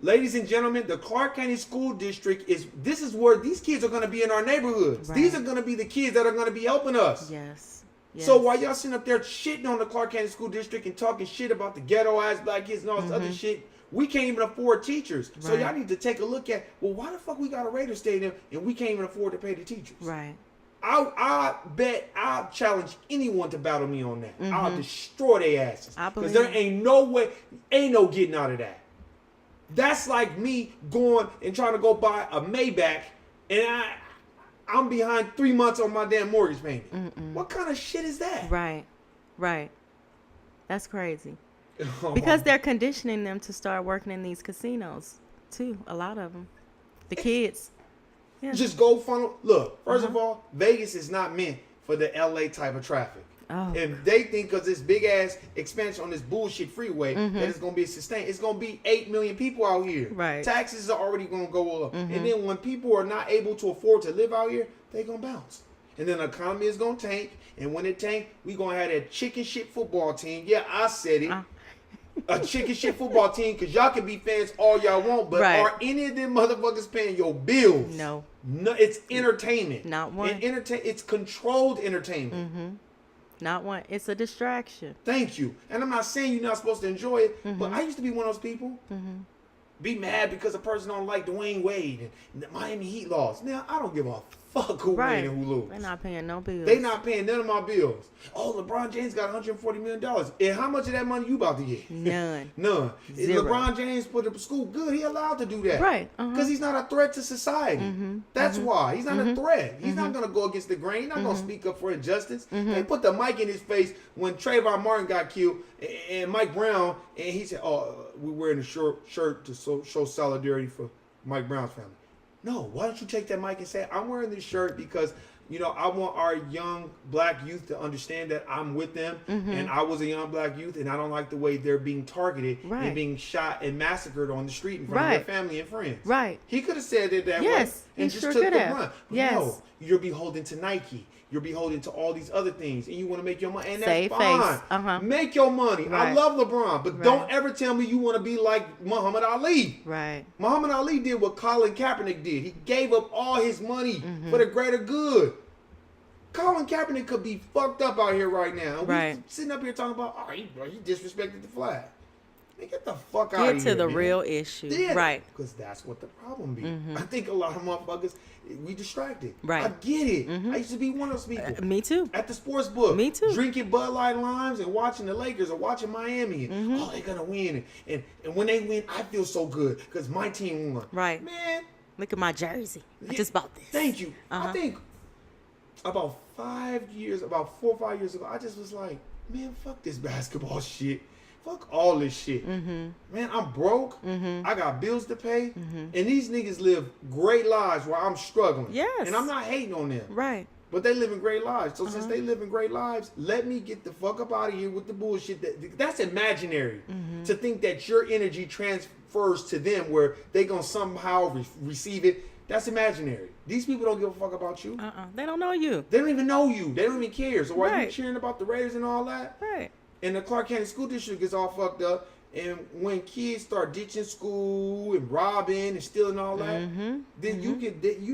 Ladies and gentlemen, the Clark County School District this is where these kids are going to be in our neighborhoods. Right. These are going to be the kids that are going to be helping us. Yes. So while y'all sitting up there shitting on the Clark County School District and talking shit about the ghetto ass black kids and all this other shit, we can't even afford teachers. Right. So y'all need to take a look at, well, why the fuck we got a Raider Stadium and we can't even afford to pay the teachers? Right. I bet I'll challenge anyone to battle me on that. I'll destroy their asses. Because there ain't no way, ain't no getting out of that. That's like me going and trying to go buy a Maybach and I'm behind 3 months on my damn mortgage payment. What kind of shit is that? Right. That's crazy. Because they're conditioning them to start working in these casinos too. A lot of them. The kids. Yeah. Just go funnel. Look, first of all, Vegas is not meant for the LA type of traffic. Oh. And they think because this big ass expansion on this bullshit freeway that it's gonna be sustained. It's gonna be 8 million people out here. Right. Taxes are already gonna go up, and then when people are not able to afford to live out here, they gonna bounce. And then the economy is gonna tank. And when it tank, we gonna have that chicken shit football team. Yeah, I said it. A chicken shit football team, because y'all can be fans all y'all want, but are any of them motherfuckers paying your bills? No, it's entertainment. Not one. It's controlled entertainment. Not one. It's a distraction. Thank you. And I'm not saying you're not supposed to enjoy it, but I used to be one of those people. Be mad because a person don't like Dwayne Wade and the Miami Heat lost. Now, I don't give a fuck who win and who lose. They're not paying no bills. They not paying none of my bills. Oh, LeBron James got $140 million. And how much of that money you about to get? None. None. Zero. LeBron James put up school good. He allowed to do that. Right. Because he's not a threat to society. That's why. He's not a threat. He's not going to go against the grain. He's not going to speak up for injustice. They put the mic in his face when Trayvon Martin got killed and Mike Brown, and he said, oh, we're wearing a shirt to show solidarity for Mike Brown's family. No, why don't you take that mic and say, I'm wearing this shirt because, I want our young black youth to understand that I'm with them. And I was a young black youth, and I don't like the way they're being targeted and being shot and massacred on the street in front of their family and friends. Right. He could have said it that way and just took the run. But no, you're beholden to Nike. You're beholden to all these other things, and you want to make your money, and that's fine. Make your money. Right. I love LeBron, but don't ever tell me you want to be like Muhammad Ali. Right. Muhammad Ali did what Colin Kaepernick did. He gave up all his money for the greater good. Colin Kaepernick could be fucked up out here right now. We sitting up here talking about, he disrespected the flag. Man, get the fuck out of here. Get to the real issue. Yeah, right. Because that's what the problem be. I think a lot of motherfuckers, we distracted. Right. I get it. I used to be one of those people. Me too. At the sports book. Me too. Drinking Bud Light Limes and watching the Lakers or watching Miami. And, they're going to win. And when they win, I feel so good because my team won. Right. Man. Look at my jersey. I just bought this. Thank you. I think about 4 or 5 years ago, I just was like, man, fuck this basketball shit. Fuck all this shit. Man, I'm broke. I got bills to pay. And these niggas live great lives while I'm struggling. Yes. And I'm not hating on them. Right. But they living great lives. So since they living great lives, let me get the fuck up out of here with the bullshit. That's imaginary. To think that your energy transfers to them where they going to somehow receive it. That's imaginary. These people don't give a fuck about you. They don't know you. They don't even know you. They don't even care. So while you cheering about the Raiders and all that, and the Clark County School District is all fucked up. And when kids start ditching school and robbing and stealing all that, then you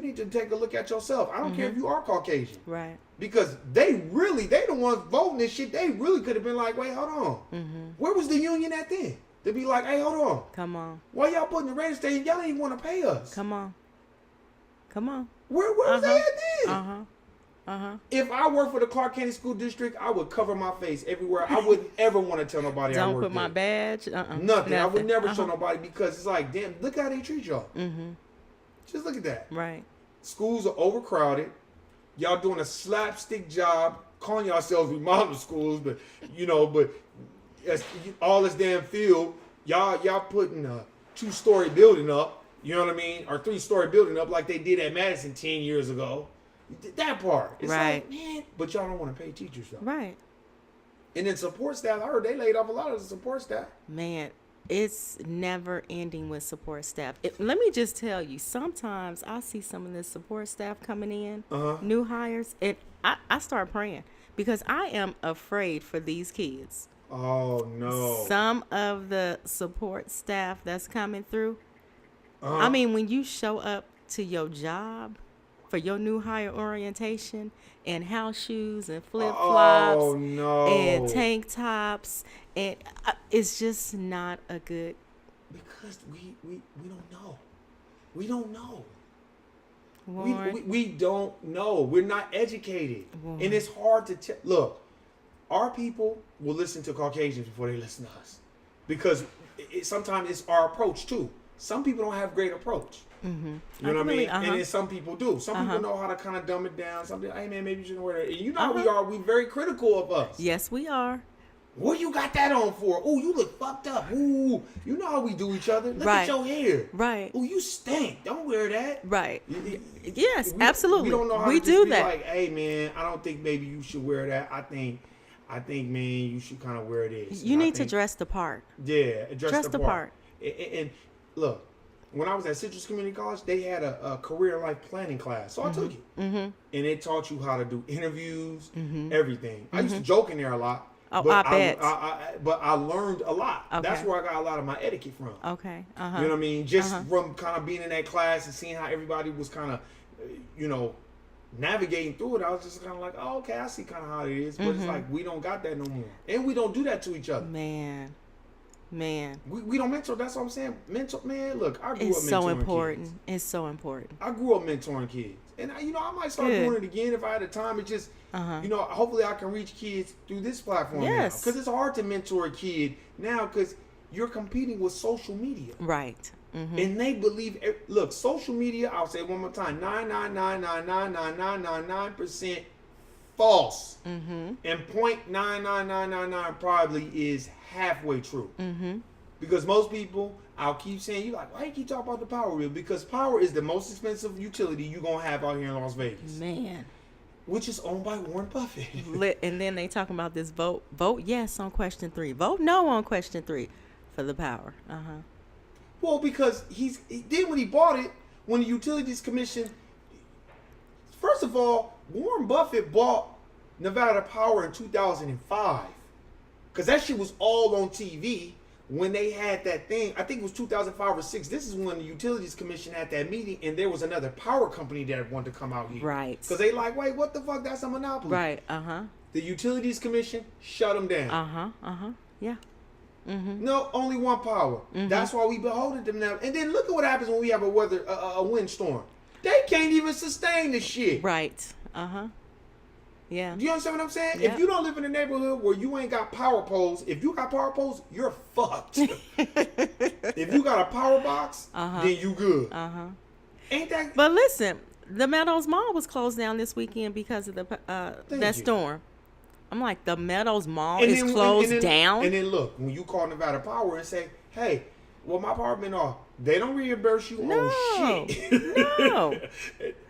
need to take a look at yourself. I don't care if you are Caucasian, Right. because they the ones voting this shit. They really could have been like, wait, hold on, where was the union at then? To be like, hey, hold on, Come on. why y'all putting the radio station? Y'all didn't even want to pay us. Come on. Come on. Where was they at then? If I worked for the Clark County School District, I would cover my face everywhere. I wouldn't ever want to tell nobody I Don't work put my there. badge. Nothing. I would never show nobody, because it's like, damn, look how they treat y'all. Just look at that. Right. Schools are overcrowded. Y'all doing a slapstick job, calling yourselves remodeling schools, but all this damn field, y'all putting a 2-story building up, you know what I mean, or 3-story building up like they did at Madison 10 years ago. That part, it's Right. like, man, but y'all don't want to pay teachers though. Right. And then support staff, I heard they laid off a lot of the support staff. Man, it's never ending with support staff. Let me just tell you, sometimes I see some of this support staff coming in, new hires, and I start praying, because I am afraid for these kids. Oh no. Some of the support staff that's coming through, I mean, when you show up to your job for your new hire orientation and house shoes and flip-flops Oh no. and tank tops, and it's just not a good. Because we don't know. We don't know. Warren, We don't know. We're not educated. Warren. And it's hard to tell. Look, our people will listen to Caucasians before they listen to us. Because sometimes it's our approach too. Some people don't have great approach. You know what I mean? And then some people do. Some people know how to kind of dumb it down. Some people, hey man, maybe you shouldn't wear that. And you know how we are. We very critical of us. Yes, we are. What you got that on for? Oh, you look fucked up. Ooh, you know how we do each other. Look Right. at your hair. Right. Oh, you stink. Don't wear that. Right. Y- Yes, we- absolutely. We don't know how We to just do be that. like, hey man, I don't think maybe you should wear that. I think man, you should kind of wear this. You And I need to think- dress the part. Yeah, dress the the part. And look, when I was at Citrus Community College, they had a career life planning class, so I took it, and it taught you how to do interviews, everything. I used to joke in there a lot. Oh, but I bet. But I learned a lot. That's Okay. where I got a lot of my etiquette from. Okay. You know what I mean? Just from kind of being in that class and seeing how everybody was kind of, navigating through it. I was just kind of like, oh, okay, I see kind of how it is. But it's like, we don't got that no more. And we don't do that to each other. Man. We don't mentor. That's what I'm saying. Mentor, man, look, I grew It's up mentoring so important. kids. It's so important. I grew up mentoring kids. And, I might start Good. doing it again if I had the time. It just, hopefully I can reach kids through this platform Yes. Because it's hard to mentor a kid now because you're competing with social media. Right. And they believe, look, social media, I'll say it one more time, 999999999% false. And 0.99999 probably is halfway true. Because most people, I'll keep saying, you like, why you keep talking about the power wheel? Because power is the most expensive utility you're going to have out here in Las Vegas. Man. Which is owned by Warren Buffett. And then they talking about this vote yes on question 3. Vote no on question 3 for the power. Well, because he did when he bought it, when the Utilities Commission, first of all, Warren Buffett bought Nevada Power in 2005. Because that shit was all on TV when they had that thing. I think it was 2005 or 6. This is when the Utilities Commission had that meeting and there was another power company that wanted to come out here. Right. Because they like, wait, what the fuck? That's a monopoly. Right. The Utilities Commission shut them down. Yeah. No, only one power. That's why we beholden them now. And then look at what happens when we have a windstorm. They can't even sustain the shit. Right. Yeah. Do you understand what I'm saying? Yep. If you don't live in a neighborhood where you ain't got power poles, if you got power poles, you're fucked. If you got a power box, then you good. Ain't that? But listen, the Meadows Mall was closed down this weekend because of that storm. I'm like, the Meadows Mall is closed down? And then look, when you call Nevada Power and say, hey, well, my power been off, they don't reimburse you on shit. No.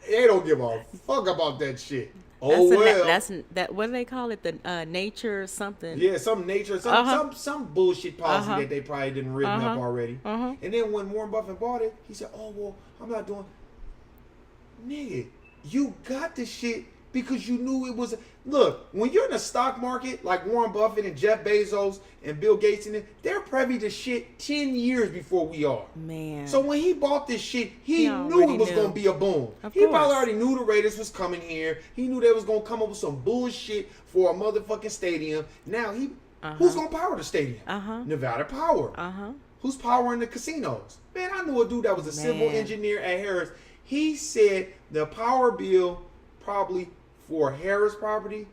They don't give a fuck about that shit. What do they call it? The nature something. Yeah, some nature, some bullshit policy that they probably didn't written up already. And then when Warren Buffett bought it, he said, "Oh well, I'm not doing." Nigga, you got the shit because you knew it was. Look, when you're in the stock market, like Warren Buffett and Jeff Bezos and Bill Gates and them, they're privy to shit 10 years before we are. Man. So when he bought this shit, he knew already it was knew. going to be a boom. Of He course. probably already knew the Raiders was coming here. He knew they was going to come up with some bullshit for a motherfucking stadium. Now who's going to power the stadium? Nevada Power. Who's powering the casinos? Man, I knew a dude that was a civil engineer at Harris. He said the power bill probably for Harris property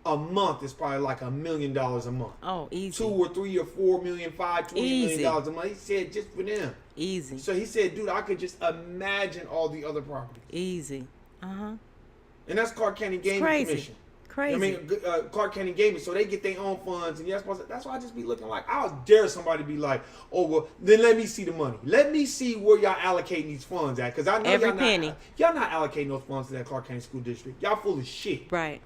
a month is probably like $1 million a month. Oh, easy. 2 or 3 or 4 million, $5, $20 Easy. million a month. He said just for them. Easy. So he said, dude, I could just imagine all the other properties. Easy. And that's Clark County Gaming crazy. Commission. Crazy. I mean, Clark County Gaming, so they get their own funds, and that's why I just be looking like, I'll dare somebody to be like, oh, well, then let me see the money. Let me see where y'all allocating these funds at, because I know Every penny. Y'all not allocating those funds to that Clark County School District. Y'all full of shit. Right.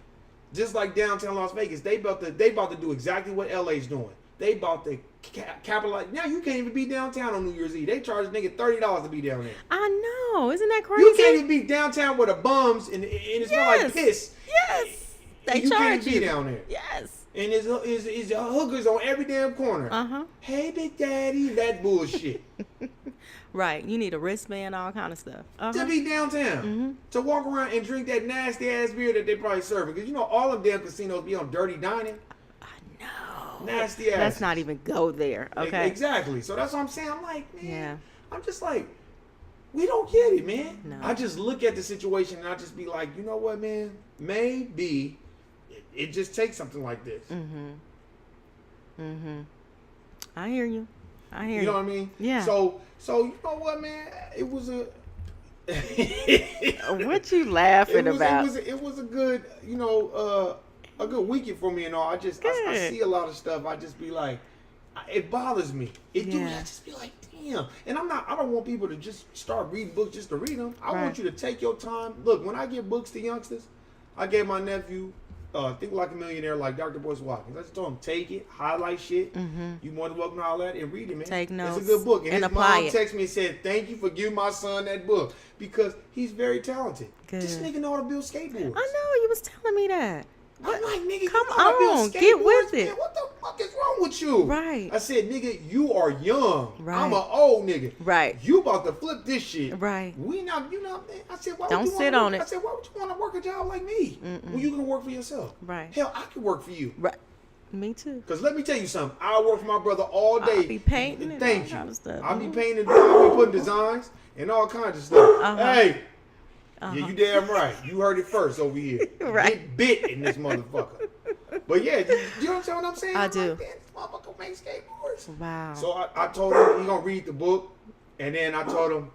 Just like downtown Las Vegas, they about to do exactly what LA's doing. They about to capitalize. Now you can't even be downtown on New Year's Eve. They charge nigga $30 to be down there. I know. Isn't that crazy? You can't even be downtown with the bums and it's not like piss. Yes. They you charge can't you. be down there. Yes. And there's hookers on every damn corner. Hey, Big Daddy, that bullshit. Right. You need a wristband, all kind of stuff. To be downtown. To walk around and drink that nasty ass beer that they probably serving. Because you know all them damn casinos be on dirty dining. No. Nasty ass. Let's not even go there. Okay. Exactly. So that's what I'm saying. I'm like, man. Yeah. I'm just like, we don't get it, man. No. I just look at the situation and I just be like, you know what, man? Maybe it just takes something like this. I hear you. I hear you. You know what I mean? Yeah. So you know what, man? It was a. What you laughing about? It was a good, you know, a good weekend for me and all. I see a lot of stuff. I just be like, it bothers me. I just be like, damn. And I don't want people to just start reading books just to read them. I want you to take your time. Look, when I give books to youngsters, I gave my nephew Think Like a Millionaire, like Dr. Boyce Watkins. I just told him, take it, highlight shit. You more than welcome to all that and read it, man. Take notes. It's a good book. And his apply mom it. texted me and said, thank you for giving my son that book because he's very talented. Good. This nigga know how to build skateboards. I know. You was telling me that. I'm like, nigga, Come you know how to build on, get with skateboards, it. man. What the fuck is wrong with you? Right. I said, nigga, you are young. Right. I'm an old nigga. Right. You about to flip this shit. Right. We not, you know, man. I said, why Don't would you sit wanna on work? it. I said, why would you want to work a job like me when you gonna work for yourself? Right. Hell, I could work for you. Right. Me too. Because let me tell you something. I work for my brother all day. I'll be painting and Thank all you. kind of stuff. I'll be painting, I'll be putting designs and all kinds of stuff. Hey. Yeah, you damn right. You heard it first over here. Right. Get bit in this motherfucker. But yeah, you understand what I'm saying? I I'm do. Like, man, this motherfucker makes skateboards. Wow. So I told him he gonna read the book, and then I told him,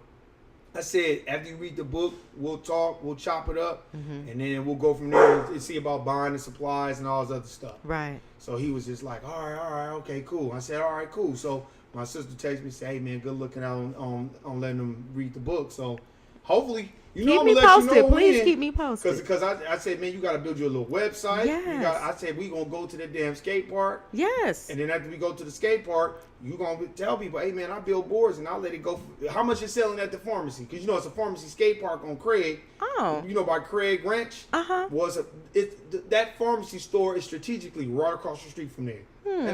I said, after you read the book, we'll talk, we'll chop it up, and then we'll go from there and see about buying the supplies and all this other stuff. Right. So he was just like, all right, okay, cool. I said, all right, cool. So my sister texted me, said, hey man, good looking out on letting them read the book. So hopefully, you know, Keep I'm me gonna let you posted. know Please when. keep me posted. Because I said, man, you got to build you a little website. Yes. I said, we going to go to the damn skate park. Yes. And then after we go to the skate park, you going to tell people, hey, man, I build boards and I'll let it go. How much is selling at the pharmacy? Because, you know, it's a pharmacy skate park on Craig. Oh. You know, by Craig Ranch. That pharmacy store is strategically right across the street from there. And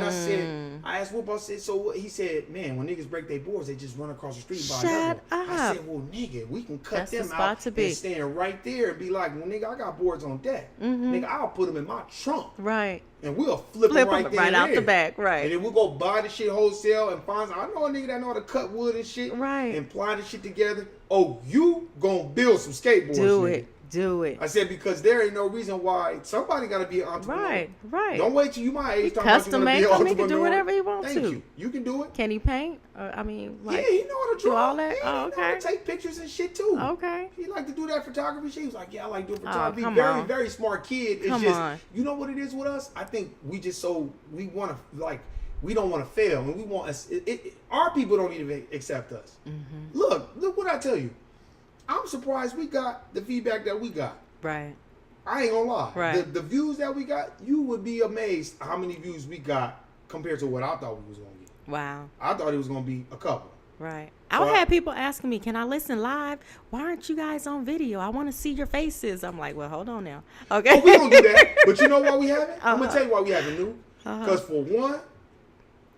I asked Whoop, I said, so what? He said, man, when niggas break their boards, they just run across the street and buy another one. I said, well, nigga, we can cut That's the them spot out to be. and stand right there and be like, well, nigga, I got boards on deck. Nigga, I'll put them in my trunk. Right. And we'll flip Flip them right them there right and out there. the back. Right. And then we'll go buy the shit wholesale and find. I know a nigga that know how to cut wood and shit. Right. And ply the shit together. Oh, you gonna build some skateboards? Do nigga. it. Do it. I said because there ain't no reason why somebody got to be an entrepreneur. Right. Don't wait till you my age. talking about you Custom gonna make be an them. He can do entrepreneur. whatever he wants Thank to. you. You can do it. Can he paint? I mean, like, Yeah, he know how to do draw. all that? Yeah, Oh, he know how okay. to take pictures and shit too. Okay. He like to do that photography shit. He was like, yeah, I like doing photography. come Very, on. very smart kid. It's Come just, on. you know what it is with us? I think we just we want to, like, we don't want to fail. And we want us, our people don't even accept us. Look what I tell you. I'm surprised we got the feedback that we got. Right. I ain't gonna lie. Right. The views that we got, you would be amazed how many views we got compared to what I thought we was gonna get. Wow. I thought it was gonna be a couple. Right. So I had people asking me, "Can I listen live? Why aren't you guys on video? I want to see your faces." I'm like, "Well, hold on now." Okay. Oh, we don't do that. But you know why we haven't? I'm gonna Uh-huh. tell you why we haven't, new. Because for one,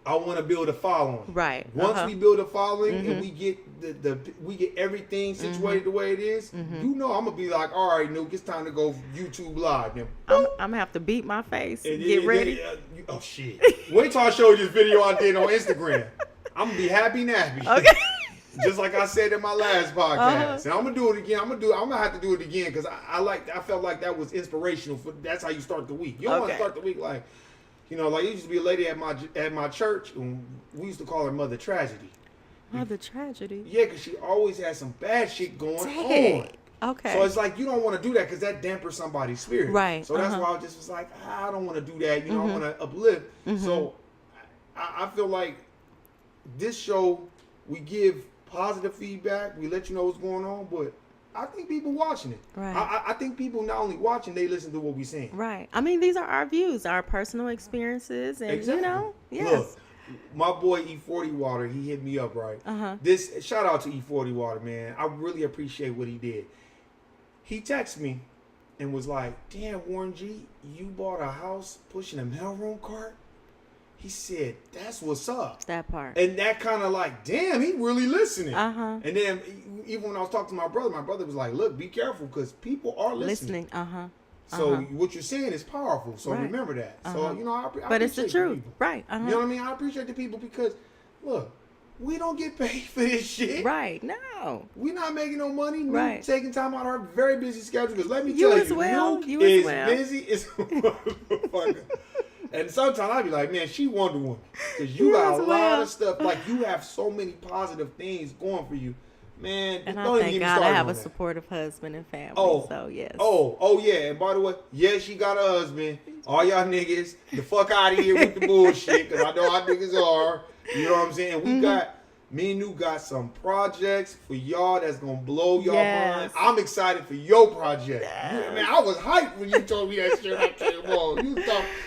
I want to build a following. Right. Once we build a following Mm-hmm. and we get we get everything situated the way it is, you know, I'm gonna be like, all right, Nuke, it's time to go YouTube live. Then, I'm gonna have to beat my face. and Get then- ready. oh shit! Wait till I show you this video I did on Instagram. I'm gonna be happy nappy. Okay. Just like I said in my last podcast, Uh-huh. and I'm gonna do it again. I'm gonna have to do it again because I felt like that was inspirational. That's how you start the week. You don't want to Okay. start the week like, you know, like there used to be a lady at my church, and we used to call her Mother Tragedy. Oh, the tragedy. Yeah, because she always had some bad shit going Dang. on. Okay. So it's like you don't want to do that because that dampers somebody's spirit. Right, So that's uh-huh. why I just was like, I don't want to do that. You know, I want to uplift. So I feel like this show, we give positive feedback. We let you know what's going on, but I think people watching it. Right. I think people not only watching, they listen to what we saying. Right. I mean, these are our views, our personal experiences, and you know, yes. Look, my boy E40 Water, he hit me up, right? Uh-huh. This shout out to E40 Water, man. I really appreciate what he did. He texted me and was like, "Damn, Warren G, you bought a house pushing a mailroom cart?" He said, "That's what's up." That part. And that kind of like, damn, he really listening. Uh-huh. And then even when I was talking to my brother was like, "Look, be careful because people are listening." Listening. Uh-huh. So what you're saying is powerful. So Right. remember that. So Uh-huh. you know, I But it's the appreciate truth. people. Right. Uh-huh. You know what I mean? I appreciate the people because, look, we don't get paid for this shit. Right. No. We're not making no money. We're Right. taking time out of our very busy schedule. Because let me You tell as you, well. Luke You as is well. busy as a motherfucker. And sometimes I be like, man, she Wonder Woman. Because you You got as a lot well. of stuff. Like, you have so many positive things going for you. Man, And don't I even thank get me God I started have on a that. supportive husband and family. Oh, So yes. Oh, yeah. And by the way, yes, she got a husband. All y'all niggas, the fuck out of here with the bullshit, because I know how niggas are. You know what I'm saying? We got, me and you got some projects for y'all that's gonna blow y'all Yes. mind. I'm excited for your project. Man, I was hyped when you told me that shit. I came on.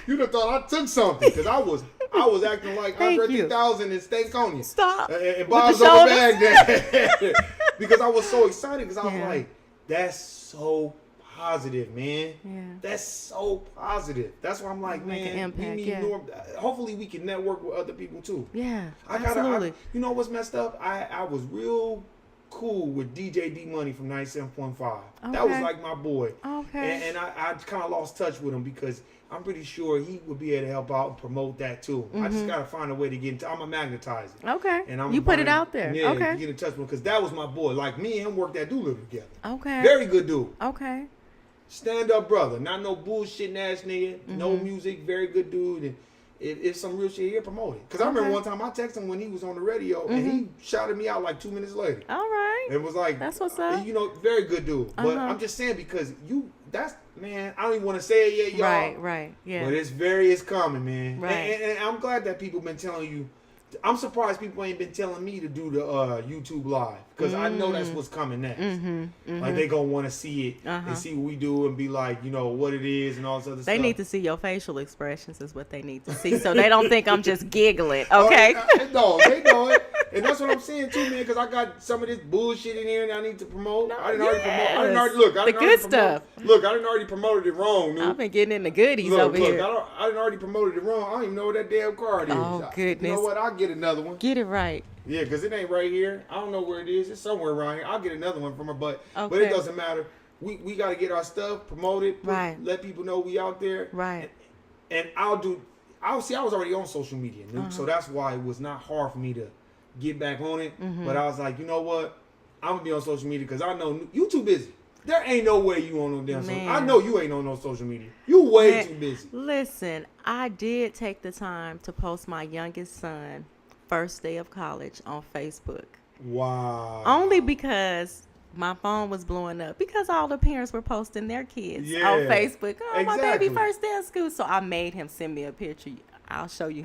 You'd have thought I took something, because I was acting like Thank Andre you. 3000 in Stankonia. Stop. And With Bob's the over shoulders. Baghdad. Because I was so excited, because I was Yeah. like, that's so positive, man. Yeah. That's so positive. That's why I'm like, Make an man, impact, we need yeah. more. Hopefully, we can network with other people too. Yeah. I, Absolutely. you know what's messed up? I was real cool with DJ D Money from 97.5. That was Okay. like my boy. Okay. And I kind of lost touch with him because I'm pretty sure he would be able to help out and promote that too. I just gotta find a way to get into. I'm a magnetizer. Okay. And I'm You put it gonna- out there. Yeah, Okay. get in touch with him because that was my boy. Like me and him worked at Doolittle together. Okay. Very good dude. Okay. Stand up brother, not no bullshitting ass nigga. Mm-hmm. No music, very good dude. And if some real shit, he'll promote it. Because I remember one time I texted him when he was on the radio and he shouted me out like 2 minutes later. All right. It was like, That's what's up. You know, very good dude. But I'm just saying because man, I don't even want to say it yet, y'all. Right. Right. Yeah. But it's coming, man. Right. And I'm glad that people been telling you. I'm surprised people ain't been telling me to do the YouTube live because I know that's what's coming next. Like they gonna want to see it and see what we do and be like, you know, what it is and all this other stuff. They need to see your facial expressions is what they need to see, so they don't think I'm just giggling. Oh, Okay. No, they know it. And that's what I'm saying too, man, because I got some of this bullshit in here that I need to promote. I didn't already promote. I didn't already, look, I The didn't good already promote- stuff. Look, I didn't already promoted it wrong, dude. I've been getting in the goodies Look, over here. I didn't already promoted it wrong. I don't even know what that damn card is. Oh, You know goodness. what? I'll get another one. Get it right. Yeah, because it ain't right here. I don't know where it is. It's somewhere around here. I'll get another one from her, but it Okay. doesn't matter. We got to get our stuff promoted. Right. Let people know we out there. Right. And I was already on social media, Nuke, so that's why it was not hard for me to get back on it. But I was like, you know what? I'm going to be on social media because I know you too busy. There ain't no way you on no damn social Man. I know you ain't on no social media. You way Man, too busy. Listen, I did take the time to post my youngest son first day of college on Facebook. Wow. Only because my phone was blowing up because all the parents were posting their kids Yeah, on Facebook. Oh, my exactly. baby first day of school. So I made him send me a picture. I'll show you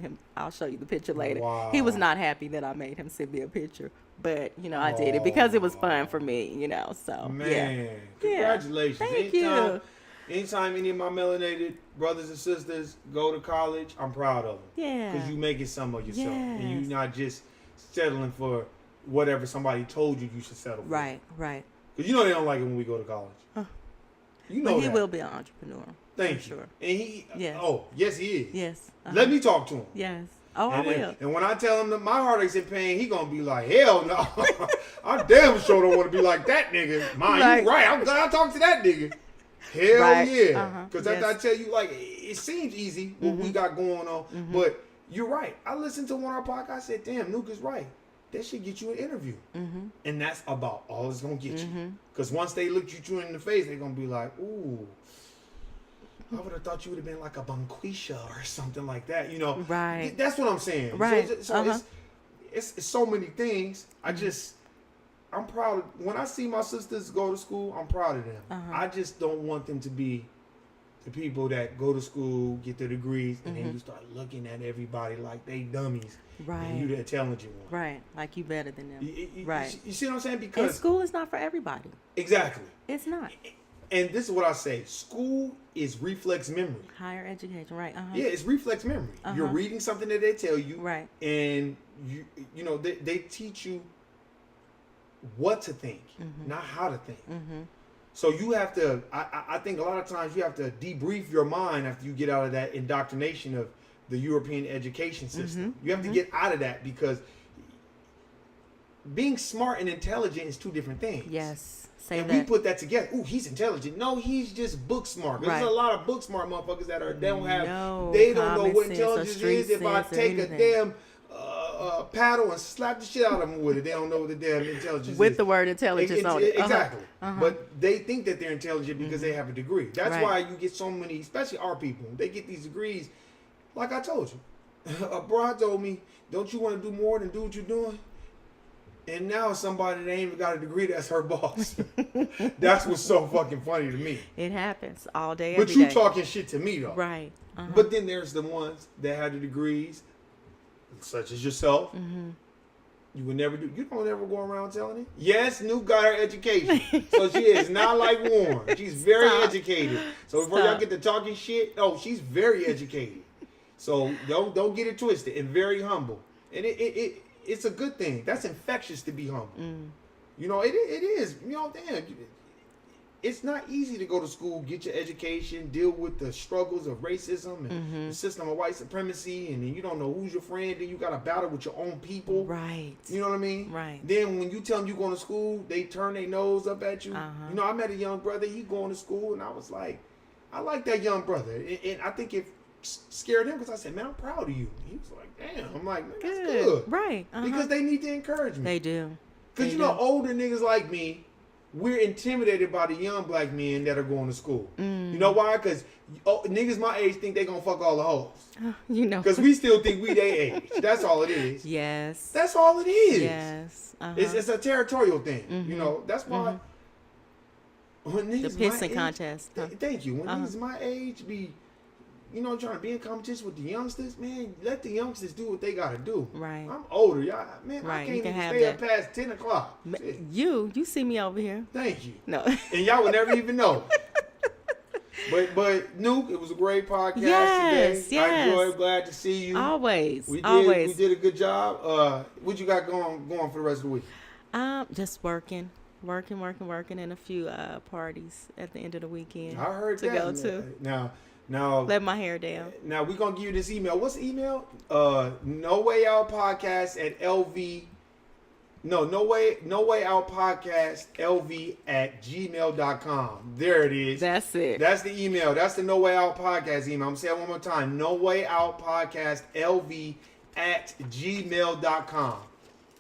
the picture later. Wow. He was not happy that I made him send me a picture. But, you know, I did it because it was fun for me, you know. So, Man, yeah. congratulations. Thank anytime, you. Anytime any of my melanated brothers and sisters go to college, I'm proud of them. Yeah. Because you making some of yourself. And Yes. you're not just settling for whatever somebody told you should settle for. Right. Because you know they don't like it when we go to college. You know But he that. will be an entrepreneur. Thank for you. Sure. And he, Yes. oh, yes, he is. Yes. Let me talk to him. Yes. Oh, And, I will. and when I tell him that my heartache's in pain, he gonna be like, hell no. I damn sure don't want to be like that nigga. Man, Right. you right. I'm glad I talked to that nigga. Hell Right. yeah. Because Yes. after I tell you, like, it seems easy what we got going on, but you're right. I listened to one of our podcasts. I said, damn, Nuke is right. That should get you an interview. And that's about all it's gonna get you. Because once they look you in the face, they're gonna be like, ooh, I would have thought you would have been like a Banquisha or something like that, you know. Right. That's what I'm saying. Right. So it's so many things. I'm proud of, when I see my sisters go to school, I'm proud of them. I just don't want them to be the people that go to school, get their degrees, and then you start looking at everybody like they dummies. Right. And you the intelligent one. Right. Like you better than them. You, Right. You see what I'm saying? And Because school is not for everybody. exactly. It's not. And this is what I say. School is reflex memory. Higher education. Right. Yeah, it's reflex memory. You're reading something that they tell you. Right. And you know, they teach you what to think, not how to think. So you have to, I think a lot of times you have to debrief your mind after you get out of that indoctrination of the European education system. You have to get out of that because being smart and intelligent is two different things. Yes. Say And that. we put that together. Ooh, he's intelligent. No, he's just book smart. There's Right. a lot of book smart motherfuckers that are, they don't No know common what sense or intelligence street is. If I sense or take a anything. damn paddle and slap the shit out of them with it, they don't know what the damn intelligence With is. the word intelligence on it. Exactly. But they think that they're intelligent because they have a degree. That's Right. why you get so many, especially our people, they get these degrees. Like I told you, a bro told me, don't you want to do more than do what you're doing? And now somebody that ain't even got a degree, that's her boss. That's what's so fucking funny to me. It happens all day, But every you day. talking shit to me though. Right. But then there's the ones that have the degrees, such as yourself. You would never do. You don't ever go around telling it. Yes, Nuke got her education, so she is not like Warren. She's very educated. So before y'all get to talking shit, oh, she's very educated. So don't get it twisted, and very humble. And it's a good thing. That's infectious to be humble. You know, it is. You know, damn. It's not easy to go to school, get your education, deal with the struggles of racism and the system of white supremacy, and then you don't know who's your friend, then you got to battle with your own people. Right. You know what I mean? Right. Then when you tell them you're going to school, they turn their nose up at you. You know, I met a young brother, he going to school, and I was like, I like that young brother. And I think it scared him because I said, man, I'm proud of you. He was like, damn. I'm like, man, that's good. Right. Because they need the encouragement. They do. Because, you know, older niggas like me, we're intimidated by the young black men that are going to school. You know why? Because niggas my age think they going to fuck all the hoes. You know. Because we still think we their age. That's all it is. Yes. That's all it is. Yes. It's a territorial thing. You know, that's why when niggas The pissing my age, contest. Huh? Thank you. When niggas my age be, you know, trying to be in competition with the youngsters, man, let the youngsters do what they got to do. Right. I'm older, y'all. Man, Right, I you can't can even have stay that. up past 10 o'clock. Shit. You see me over here. Thank you. No. And y'all would never even know. But Nuke, it was a great podcast Yes, today. I yes. enjoyed. Glad to see you. Always. We Always. did a good job. What you got going for the rest of the week? Just working and a few parties at the end of the weekend. I heard to that. go to. Now Let my hair down. Now we're gonna give you this email. What's the email? No Way Out Podcast at LV. No Way Out Podcast LV at gmail.com. There it is. That's it. That's the email. That's the No Way Out Podcast email. I'm saying it one more time. No Way Out Podcast LV at gmail.com.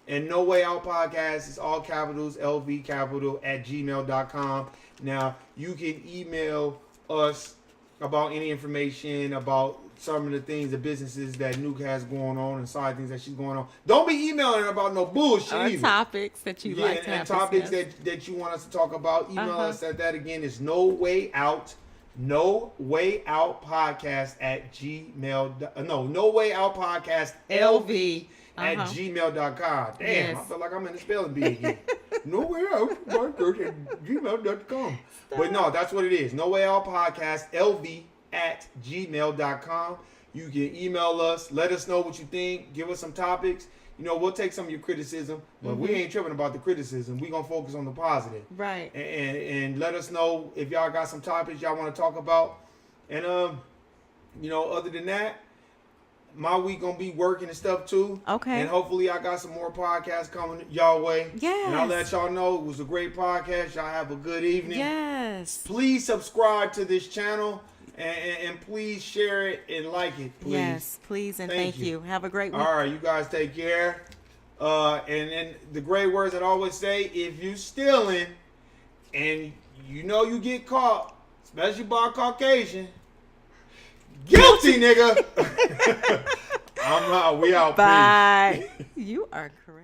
And No Way Out Podcast is all capitals, LV capital at gmail.com. Now you can email us about any information about some of the things, the businesses that Nuke has going on and side things that she's going on. Don't be emailing her about no bullshit Or either. topics that you like to and have topics discussed. that you want us to talk about. Email us at that again. It's No Way Out Podcast at gmail. No Way Out Podcast LV at gmail.com. Damn, Yes. I feel like I'm in the spelling bee again. No Way Out Podcast at gmail.com. But no, that's what it is. No Way Out Podcast LV at gmail.com. You can email us. Let us know what you think. Give us some topics. we'll take some of your criticism, but we ain't tripping about the criticism. We gonna focus on the positive. Right. And let us know if y'all got some topics y'all want to talk about. And other than that, my week gonna be working and stuff too. Okay. And hopefully I got some more podcasts coming y'all way. Yes. And I'll let y'all know it was a great podcast. Y'all have a good evening. Yes. Please subscribe to this channel and please share it and like it, please. Yes, please and thank you. Have a great week. All right, you guys take care. And the great words that I always say, if you stealing and you get caught, especially by a Caucasian, guilty, nigga. I'm out. We out. Bye. You are correct.